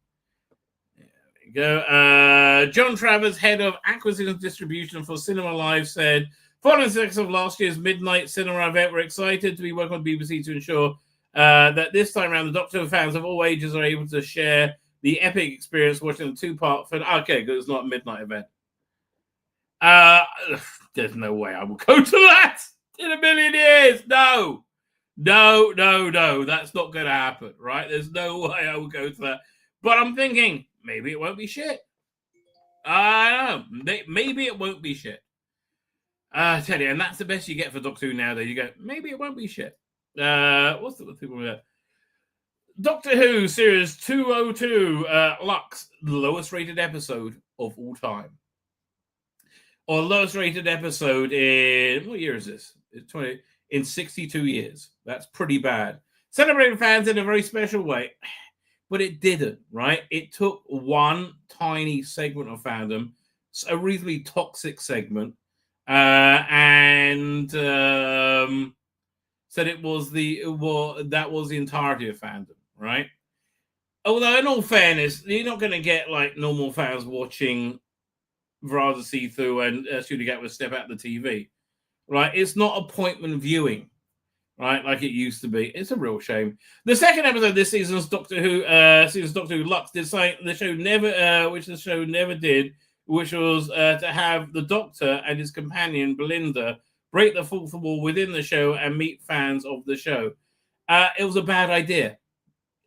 There we go. John Travers, head of acquisition distribution for Cinema Live, said, "Following the success of last year's midnight cinema event, we're excited to be working with BBC to ensure that this time around the Doctor fans of all ages are able to share the epic experience watching the 2-part film." Okay, good. It's not a midnight event. There's no way I will go to that in a million years. No. That's not going to happen, right? There's no way I will go to that. But I'm thinking, maybe it won't be shit. I don't know. Maybe it won't be shit. I tell you, and that's the best you get for Doctor Who nowadays. You go, maybe it won't be shit. What's the people with that? Doctor Who Series 202, Lux, the lowest rated episode of all time. or lowest rated episode in what year is this? It's 20 in 62 years. That's pretty bad. Celebrating fans in a very special way, but it didn't, right? It took one tiny segment of fandom, a reasonably toxic segment, and said that was the entirety of fandom, right? Although, in all fairness, you're not going to get like normal fans watching Verada see-through and Studio Gap would step out the TV, right? It's not appointment viewing, right? Like it used to be. It's a real shame. The second episode this season's Doctor Who Lux did something the show never did, which was to have the Doctor and his companion Belinda break the fourth wall within the show and meet fans of the show. It was a bad idea.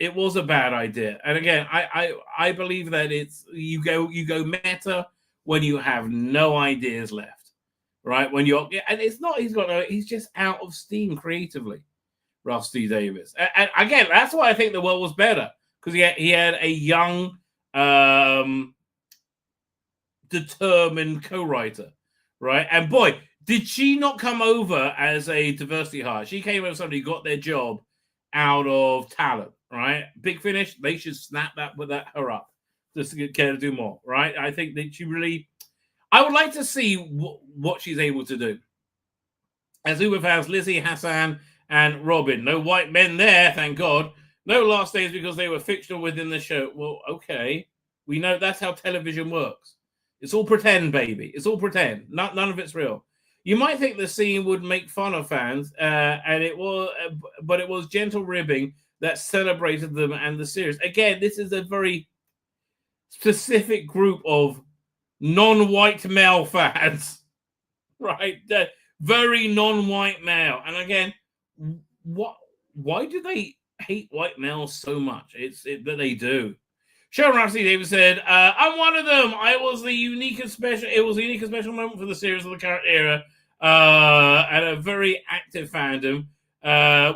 It was a bad idea. And again, I believe that it's you go meta when you have no ideas left, right? When you're and it's not he's just out of steam creatively, Ralph C. Davis. And again, that's why I think the world was better, because he had a young, determined co-writer, right? And boy, did she not come over as a diversity hire? She came over as somebody who got their job out of talent, right? Big Finish, they should snap her up just to care to do more, right? I think that she really, I would like to see what she's able to do. As Uber fans, Lizzie, Hassan, and Robin. No white men there, thank God. No last names because they were fictional within the show. Well, okay. We know that's how television works. It's all pretend, baby. It's all pretend. None of it's real. You might think the scene would make fun of fans, and it was, but it was gentle ribbing that celebrated them and the series. Again, this is a very specific group of non-white male fans, right? Very non-white male. And again, why do they hate white males so much? That they do. Sharon Rhapsody Davis said, I'm one of them. It was a unique and special moment for the series of the current era, and a very active fandom,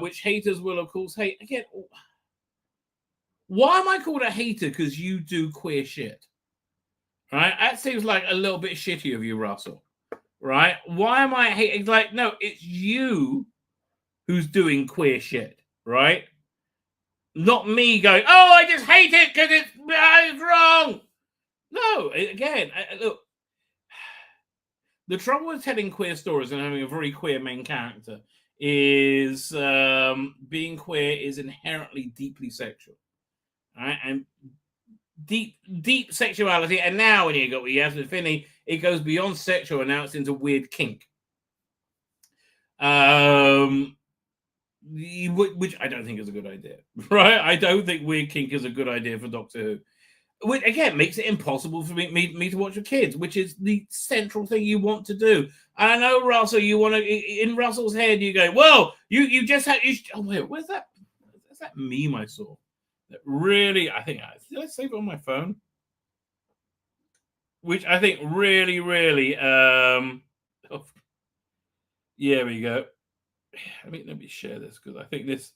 which haters will, of course, hate. Again, why am I called a hater? Because you do queer shit. Right? That seems like a little bit shitty of you, Russell. Right? Why am I hating? Like, no, it's you who's doing queer shit, right? Not me going, oh, I just hate it because it's wrong. No, again, look, the trouble with telling queer stories and having a very queer main character is being queer is inherently deeply sexual, right? And deep sexuality. And now when you got what you have with Finney, it goes beyond sexual and now it's into weird kink. Which I don't think is a good idea, right? I don't think weird kink is a good idea for Doctor Who. Which again makes it impossible for me to watch with kids, which is the central thing you want to do. And I know, Russell, you want to, in Russell's head, you go, well, you just had, oh wait, where's that meme I saw? That really, I think, did I save it on my phone? Which I think really, yeah, we go. Let me share this because I think this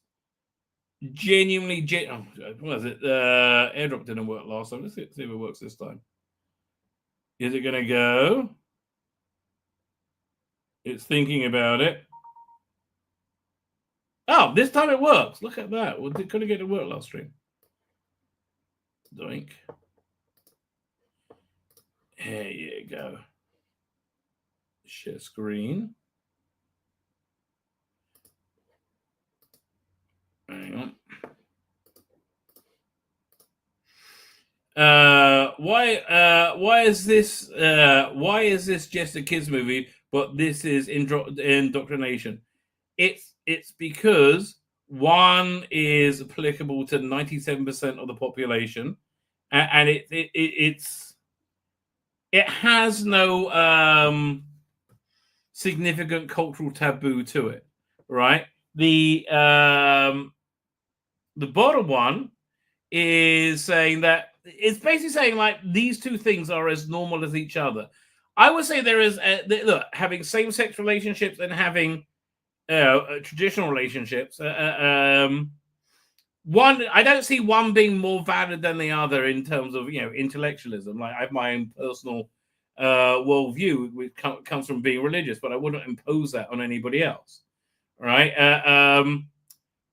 genuinely what was it? AirDrop didn't work last time. Let's see if it works this time. Is it gonna go? It's thinking about it. Oh, this time it works. Look at that. Well, couldn't get it to work last stream. Doink. There you go. Share screen. Hang on. Why is this just a kids movie, but this is indoctrination? It's because one is applicable to 97% of the population, and it has no significant cultural taboo to it, right? The bottom one is saying that it's basically saying like these two things are as normal as each other. I would say there is look, having same-sex relationships and having traditional relationships. One, I don't see one being more valid than the other in terms of intellectualism. Like I have my own personal worldview, which comes from being religious, but I wouldn't impose that on anybody else, right?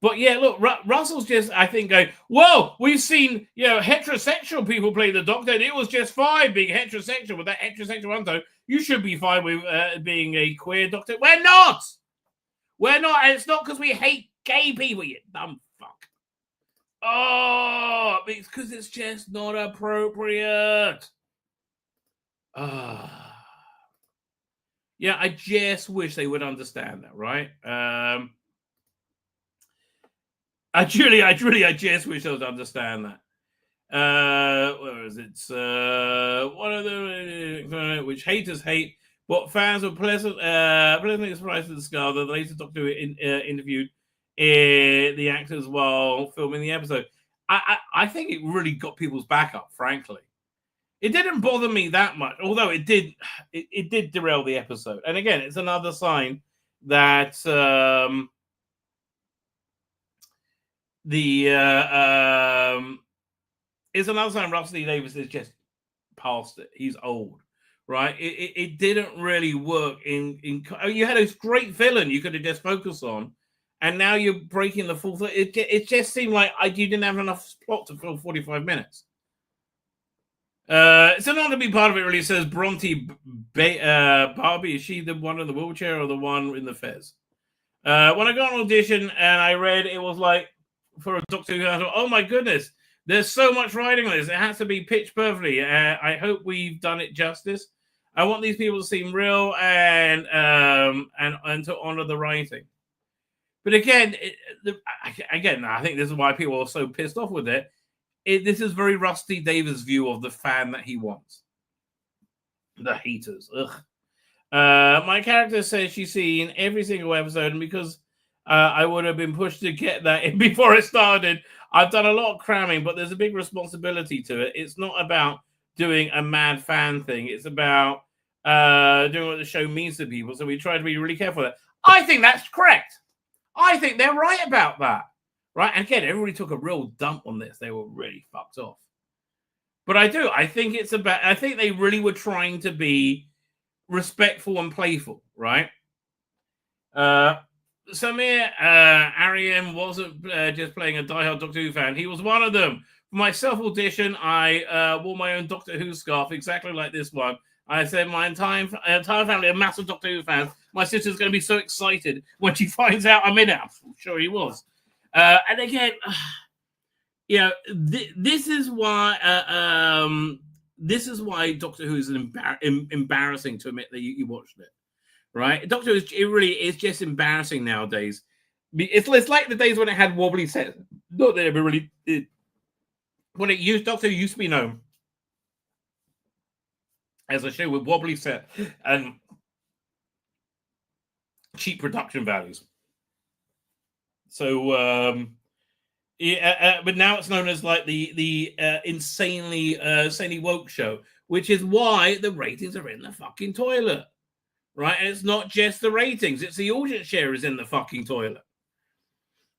But yeah, look, Russell's just, I think, going, well, we've seen, heterosexual people play the Doctor, and it was just fine being heterosexual with that heterosexual undertone. You should be fine with being a queer Doctor. We're not! We're not, and it's not because we hate gay people, you dumb fuck. Oh, it's because it's just not appropriate. Yeah, I just wish they would understand that, right? I just wish they would understand that. Where is it? One of the which haters hate, but fans were pleasantly surprised to discover the latest Doctor Who interviewed the actors while filming the episode. I think it really got people's back up, frankly. It didn't bother me that much, although it did derail the episode. And again, it's another sign that it's another sign Russell T Davies is just past it. He's old, right? It didn't really work in you had a great villain you could have just focused on, and now you're breaking the full thing. It just seemed like you didn't have enough plot to fill 45 minutes. So not to be part of it really says Bronte Barbie, is she the one in the wheelchair or the one in the fez? When I got an audition and I read it was like for a Doctor Who, I thought, oh my goodness, there's so much writing on this. It has to be pitched perfectly. I hope we've done it justice. I want these people to seem real and to honor the writing. But again, I think this is why people are so pissed off with it. This is very Rusty Davis' view of the fan that he wants. The haters. Ugh. My character says she's seen every single episode, and because I would have been pushed to get that in before it started, I've done a lot of cramming, but there's a big responsibility to it. It's not about doing a mad fan thing. It's about doing what the show means to people. So we try to be really careful with that. I think that's correct. I think they're right about that. Right? And again, everybody took a real dump on this. They were really fucked off. But I think I think they really were trying to be respectful and playful, right? Samir Ariam wasn't just playing a diehard Doctor Who fan. He was one of them. For my self-audition, I wore my own Doctor Who scarf, exactly like this one. I said my entire family are massive Doctor Who fans. My sister's going to be so excited when she finds out I'm in it. I'm sure he was. And again, this is why Doctor Who is embarrassing to admit that you watched it, right? Doctor Who it really is just embarrassing nowadays. It's like the days when it had wobbly sets. Not that it really did. When Doctor Who used to be known as a show with wobbly set and cheap production values. So, but now it's known as like the insanely woke show, which is why the ratings are in the fucking toilet, right? And it's not just the ratings; it's the audience share is in the fucking toilet.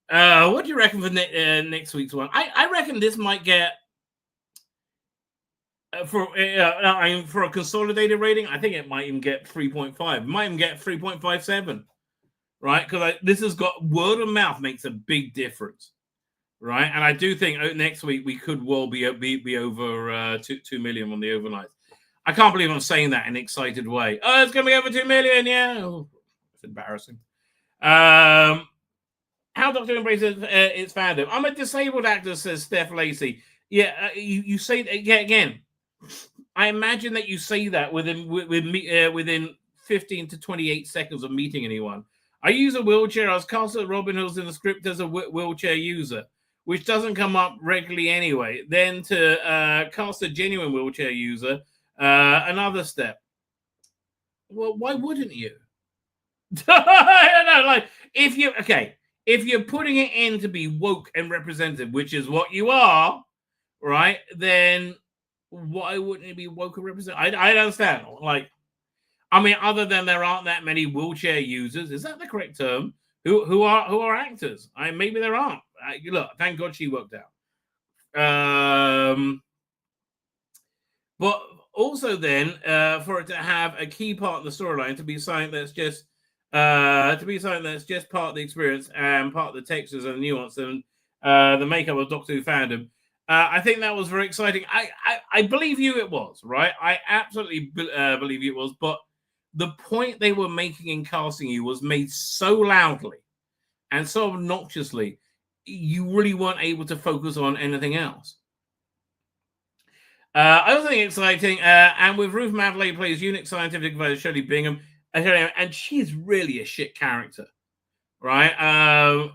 What do you reckon for next week's one? I reckon this might get for a consolidated rating. I think it might even get 3.5. It might even get 3.57. Right, because this has got word of mouth makes a big difference, right? And I do think next week we could well be over 2 million on the overnight. I can't believe I'm saying that in an excited way. Oh, it's going to be over 2 million, yeah. Oh, it's embarrassing. How Doctor embraces its fandom. I'm a disabled actor, says Steph Lacey. Yeah, you say again. I imagine that you say that within 15 to 28 seconds of meeting anyone. I use a wheelchair. I was cast at Robin Hood's in the script as a wheelchair user, which doesn't come up regularly anyway. Then to cast a genuine wheelchair user, another step. Well, why wouldn't you? I don't know. Like, if you're putting it in to be woke and representative, which is what you are, right? Then why wouldn't it be woke and representative? I don't understand. Like, I mean, other than there aren't that many wheelchair users, is that the correct term? Who are actors? Maybe there aren't. Look, thank God she worked out. But also then, for it to have a key part of the storyline to be something that's just part of the experience and part of the textures and the nuance and the makeup of Doctor Who fandom. I think that was very exciting. I believe you it was, right? I absolutely believe you it was, but the point they were making in casting you was made so loudly and so obnoxiously, you really weren't able to focus on anything else. I also think it's exciting, and with Ruth Madeley plays Unix scientific advisor Shirley Bingham, and she's really a shit character, right?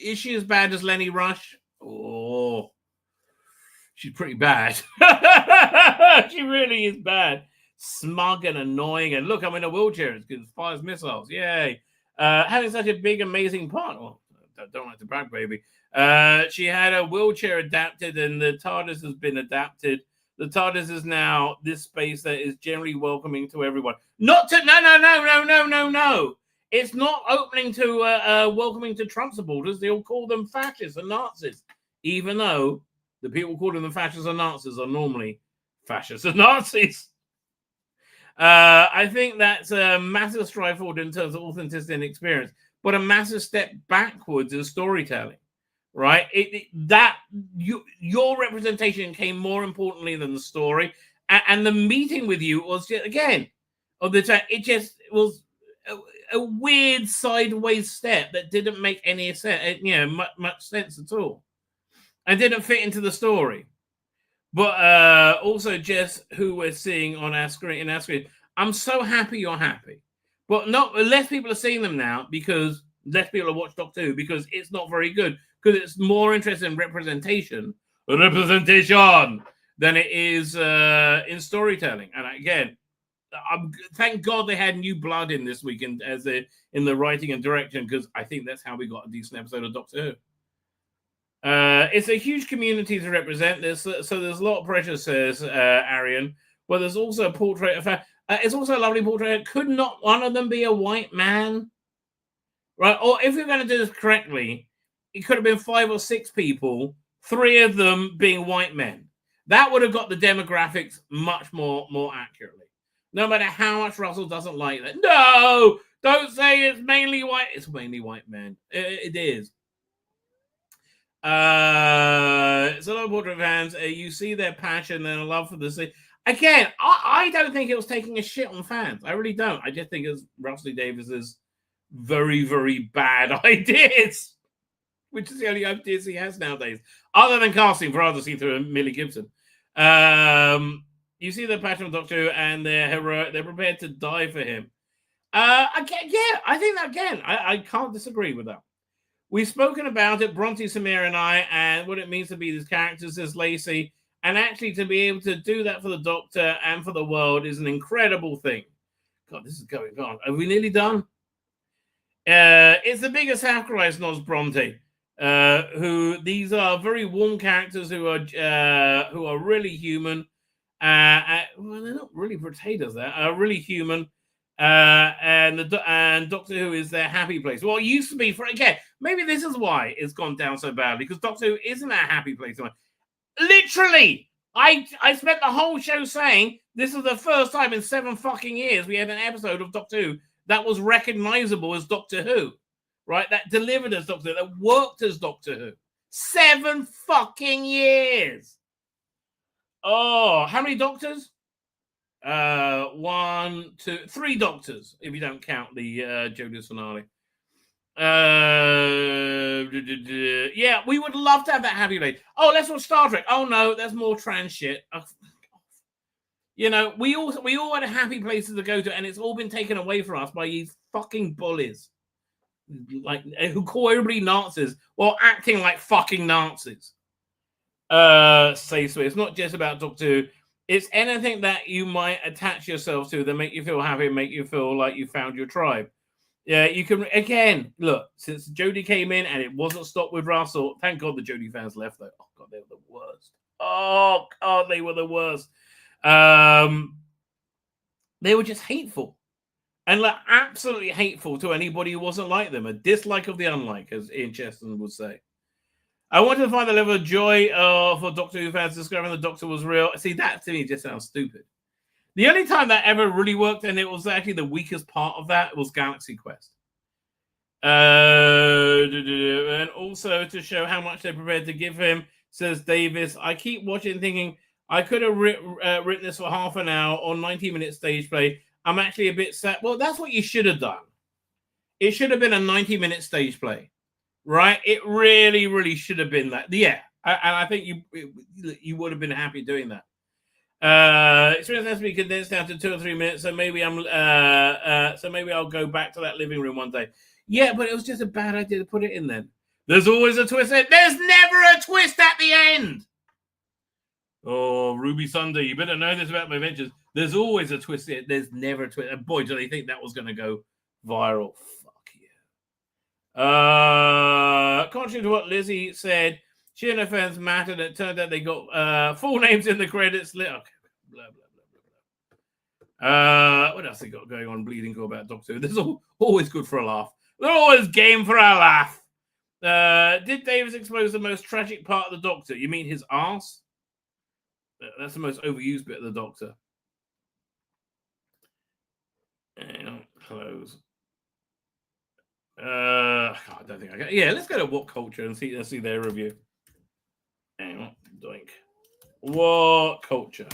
Is she as bad as Lenny Rush? Oh, she's pretty bad. She really is bad. Smug and annoying, and look, I'm in a wheelchair. It's because it fires missiles. Yay. Having such a big, amazing part. Well, don't like to brag, baby. She had a wheelchair adapted, and the TARDIS has been adapted. The TARDIS is now this space that is generally welcoming to everyone. No. It's not opening to welcoming to Trump supporters. They'll call them fascists and Nazis, even though the people calling them fascists and Nazis are normally fascists and Nazis. I think that's a massive stride forward in terms of authenticity and experience, but a massive step backwards in storytelling. Right, your representation came more importantly than the story, and the meeting with you was just, again of the time. It just was a weird sideways step that didn't make any sense, much sense at all, and didn't fit into the story. But also just who we're seeing on our screen. I'm so happy you're happy, but not less people are seeing them now because less people have watched Doctor Who because it's not very good. Because it's more interested in representation than it is in storytelling. And again, thank God they had new blood in this weekend in the writing and direction, because I think that's how we got a decent episode of Doctor Who. It's a huge community to represent this, so there's a lot of pressure, says Arian. Well, there's also a portrait of it's also a lovely portrait. Could not one of them be a white man? Right? Or if you're going to do this correctly, it could have been 5 or 6 people, 3 of them being white men. That would have got the demographics much more accurately. No matter how much Russell doesn't like that. No, don't say it's mainly white. It's mainly white men. It is. It's a lot of portrait fans. You see their passion and love for the city. Again, I don't think it was taking a shit on fans. I really don't. I just think it's Russell Davis's very, very bad ideas, which is the only ideas he has nowadays, other than casting for others through Millie Gibson. You see the passion of Doctor Who, and they're heroic. They're prepared to die for him. Again, yeah, I think that again. I can't disagree with that. We've spoken about it, Bronte, Samir, and I, and what it means to be these characters as Lacey, and actually to be able to do that for the Doctor and for the world is an incredible thing. God, this is going on. Are we nearly done? It's the biggest sacrifice, nods Bronte. Who these are very warm characters who are really human. Well, they're not really potatoes. There are really human. And Doctor Who is their happy place. Well, it used to be maybe this is why it's gone down so badly, because Doctor Who isn't a happy place. Literally, I spent the whole show saying this is the first time in 7 fucking years we had an episode of Doctor Who that was recognizable as Doctor Who. Right, that delivered as Doctor Who, that worked as Doctor Who. 7 fucking years. Oh, how many Doctors? 1, 2, 3 Doctors, if you don't count the Jodie's finale. Yeah, we would love to have that happy place. Oh, let's watch Star Trek. Oh no, there's more trans shit. We all had happy places to go to, and it's all been taken away from us by these fucking bullies. Like, who call everybody Nazis while acting like fucking Nazis. Safe Space. It's not just about Doctor Who. It's anything that you might attach yourself to that make you feel happy, make you feel like you found your tribe. Yeah, you can, again, look, since Jodie came in and it wasn't stopped with Russell, thank God the Jodie fans left, though. Oh, God, they were the worst. Oh, God, they were the worst. They were just hateful. And like absolutely hateful to anybody who wasn't like them. A dislike of the unlike, as Ian Cheston would say. I wanted to find the level of joy for Doctor Who fans discovering the Doctor was real. See, that to me just sounds stupid. The only time that ever really worked, and it was actually the weakest part of that, was Galaxy Quest. And also to show how much they're prepared to give him, says Davis, I keep watching thinking I could have written this for half an hour or 90-minute stage play. I'm actually a bit sad. Well, that's what you should have done. It should have been a 90-minute stage play, right? It really, really should have been that. Yeah, and I think you would have been happy doing that. Experience has to be condensed down to 2 or 3 minutes, so maybe I'll go back to that living room one day. Yeah, but it was just a bad idea to put it in then. There's always a twist. There's never a twist at the end. Oh, Ruby Sunday, you better know this about my adventures. There's always a twist. There's never a twist. And boy, do they think that was going to go viral. Fuck yeah. Contrary to what Lizzie said, she and her fans mattered. It turned out they got full names in the credits. Okay. Blah, blah, blah, blah. What else they got going on? Bleeding Cool about Doctor Who. This is always good for a laugh. They're always game for a laugh. Did Davis expose the most tragic part of the Doctor? You mean his arse? That's the most overused bit of the Doctor. And close. I don't think I can. Yeah, let's go to What Culture and see their review. Hang on, doink. What Culture?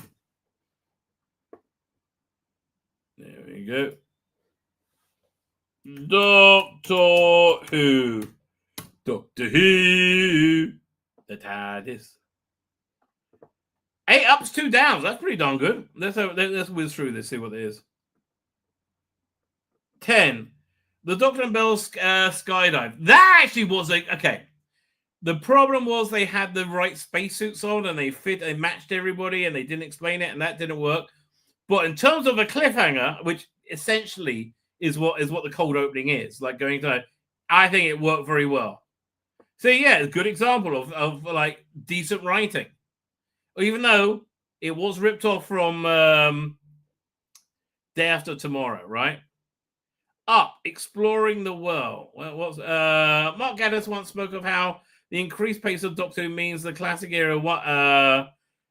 There we go. Doctor Who. Doctor Who. The TARDIS. 8 ups, 2 downs. That's pretty darn good. Let's whiz through this, see what it is. 10. The Doctor and Bell skydive. That actually was okay. The problem was they had the right spacesuits on and they matched everybody and they didn't explain it and that didn't work. But in terms of a cliffhanger, which essentially is what the cold opening is, like going to, I think it worked very well. So yeah, a good example of like decent writing. Even though it was ripped off from Day After Tomorrow, right? Up, exploring the world. Well, Mark Gatiss once spoke of how the increased pace of Doctor Who means the classic era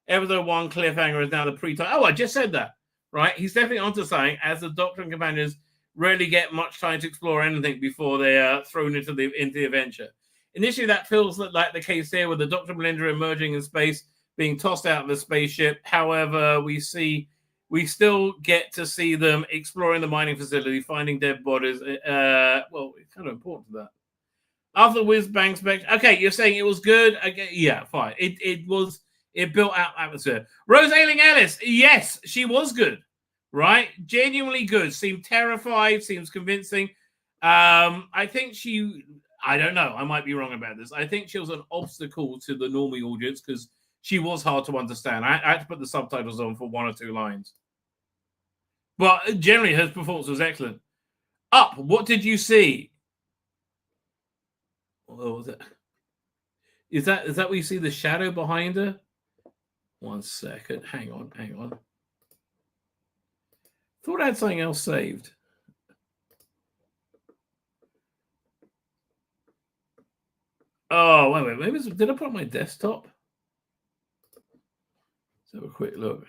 episode 1 cliffhanger is now the pre-time. Oh, I just said that, right? He's definitely onto something, as the Doctor and companions rarely get much time to explore anything before they are thrown into the adventure. Initially, that feels like the case here with the Doctor and Melinda emerging in space, being tossed out of the spaceship. However, we still get to see them exploring the mining facility, finding dead bodies. Well, it's kind of important to that. After the whiz bang spec, okay, you're saying it was good. Okay, yeah, fine. It built out atmosphere. Rose Ailing Ellis, yes, she was good, right? Genuinely good. Seemed terrified. Seems convincing. I think I don't know. I might be wrong about this. I think she was an obstacle to the normal audience because she was hard to understand. I had to put the subtitles on for 1 or 2 lines. But generally, her performance was excellent. Up, what did you see? What was it? Is that where you see the shadow behind her? 1 second. Hang on. Thought I had something else saved. Oh, wait. Maybe did I put it on my desktop? Let's have a quick look.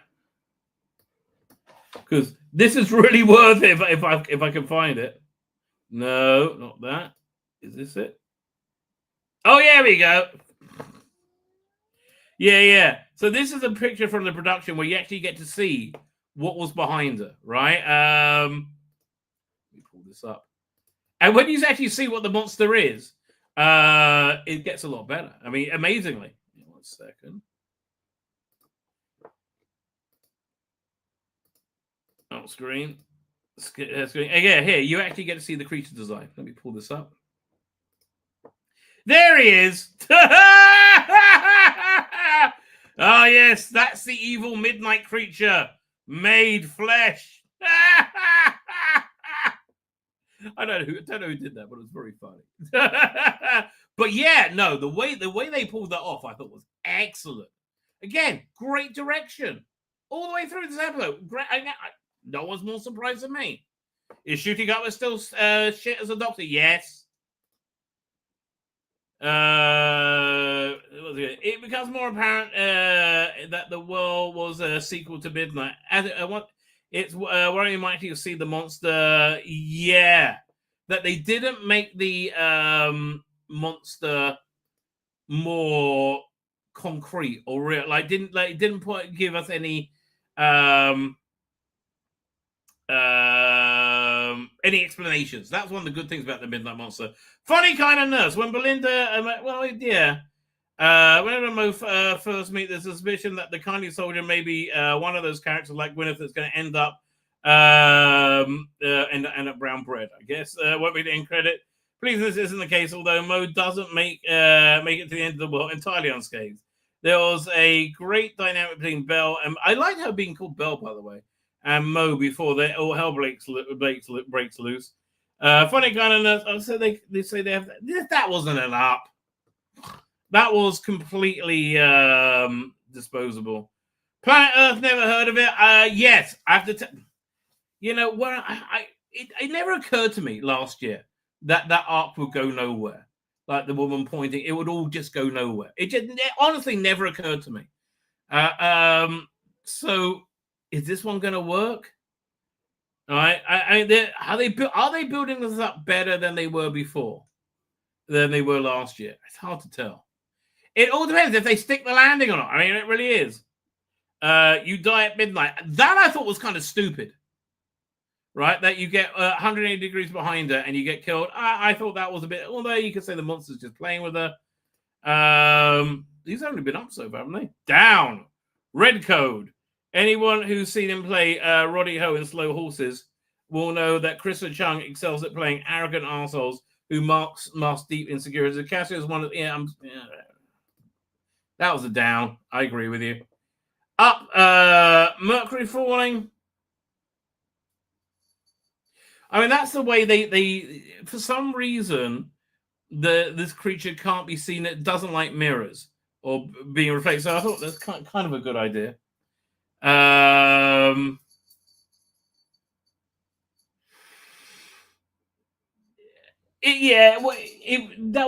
Because this is really worth it if I can find it. No, not that. Is this it? Oh, yeah, we go. Yeah. So this is a picture from the production where you actually get to see what was behind her, right? Let me pull this up. And when you actually see what the monster is, it gets a lot better. I mean, amazingly. 1 second. Oh, screen. Again, here, you actually get to see the creature design. Let me pull this up. There he is. Oh, yes, that's the evil midnight creature made flesh. I don't know who did that, but it was very funny. But yeah, no, the way they pulled that off, I thought was excellent. Again, great direction all the way through this episode. Great. No one's more surprised than me. Is shooting up as still shit as a Doctor? Yes. It becomes more apparent that the world was a sequel to Midnight. It's worrying mighty to see the monster. Yeah, that they didn't make the monster more concrete or real. Didn't give us any explanations. That's one of the good things about the Midnight Monster. Funny kind of nurse. When Belinda, whenever Mo first meet, there's a suspicion that the kindly soldier may be one of those characters like Gwyneth that's going to end up brown bread, I guess. Won't be the end credit. Please, this isn't the case, although Mo doesn't make it to the end of the world entirely unscathed. There was a great dynamic between Belle and I liked her being called Belle, by the way, and Mo before all hell breaks loose. Funny kind of nurse. So they say they have that wasn't an up. That was completely disposable. Planet Earth, never heard of it. Yes, I have to. It never occurred to me last year that arc would go nowhere. Like the woman pointing, it would all just go nowhere. It honestly never occurred to me. So is this one going to work? All right. Are they building this up better than they were before? Than they were last year? It's hard to tell. It all depends if they stick the landing or not. I mean, it really is. You die at midnight. That I thought was kind of stupid. Right? That you get 180 degrees behind her and you get killed. I thought that was a bit... Although you could say the monster's just playing with her. These have only been up so far, haven't they? Down. Red Code. Anyone who's seen him play Roddy Ho in Slow Horses will know that Christopher Chung excels at playing arrogant arseholes who mask deep insecurities. Cassie is one of... that was a down. I agree with you. Up. Mercury falling. I mean, that's the way they for some reason, this creature can't be seen. It doesn't like mirrors or being reflected. So I thought that's kind of a good idea. That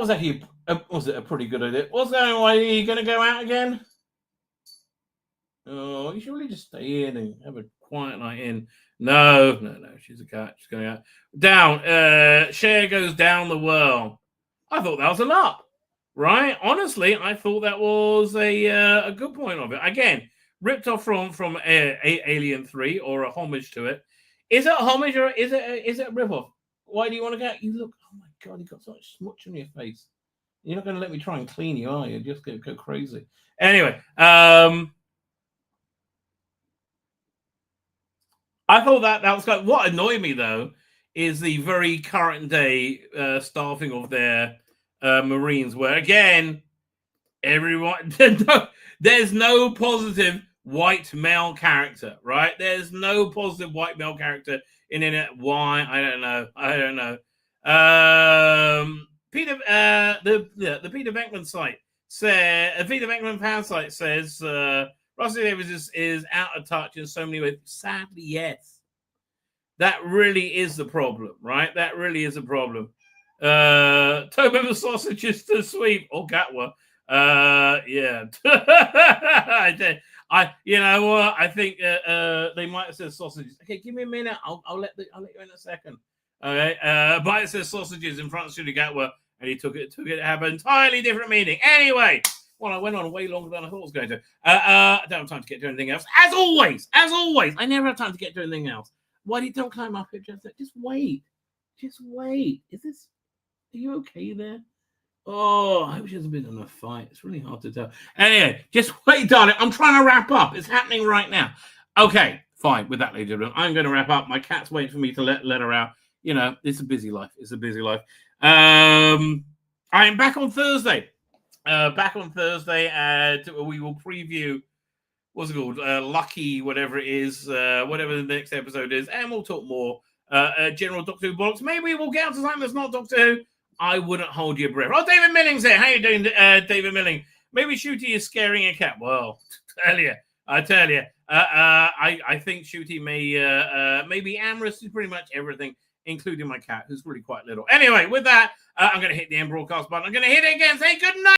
was actually a pretty good idea. What's going on? Are you going to go out again? Oh, you should really just stay in and have a quiet night in. No. She's a cat. She's going out. Down. Cher goes down the well. I thought that was an up, right? Honestly, I thought that was a good point of it. Again, ripped off from Alien 3 or a homage to it. Is it a homage or is it a rip-off? Why do you want to go? You look. Oh my God, you got so much smutch on your face. You're not going to let me try and clean you, are you? You're just going to go crazy. Anyway, I thought that was good. What annoyed me, though, is the very current day staffing of their Marines, where, again, everyone... there's no positive white male character, right? There's no positive white male character in it. Why? I don't know. Peter, the Peter Venkman site says... Peter Venkman fan site says... Russell Davies is out of touch in so many ways. Sadly, yes. That really is the problem, right? That really is a problem. Tobin sausages to sweep or Gatwa. Yeah. You know what? I think they might have said sausages. Okay, give me a minute. I'll let you in a second. Okay. Might have said sausages in front of Studio Gatwa, and he took it to have an entirely different meaning. Anyway. Well, I went on way longer than I thought I was going to. I don't have time to get to anything else. As always, I never have time to get to anything else. Why don't climb up it? Just wait. Just wait. Are you okay there? Oh, I hope she hasn't been in a fight. It's really hard to tell. Anyway, just wait, darling. I'm trying to wrap up. It's happening right now. Okay, fine. With that, ladies and gentlemen, I'm going to wrap up. My cat's waiting for me to let her out. You know, it's a busy life. I am back on Thursday. We will preview what's it called, Lucky, whatever it is, whatever the next episode is, and we'll talk more general Doctor Who bollocks. Maybe we'll get on to something that's not Doctor Who. I wouldn't hold your breath. Oh, David Milling's here. How you doing, David Milling? Maybe Shooty is scaring a cat. Well, I tell you, I think Shooty may be amorous to pretty much everything, including my cat, who's really quite little. Anyway, with that, I'm going to hit the end broadcast button. I'm going to hit it again. Say good night.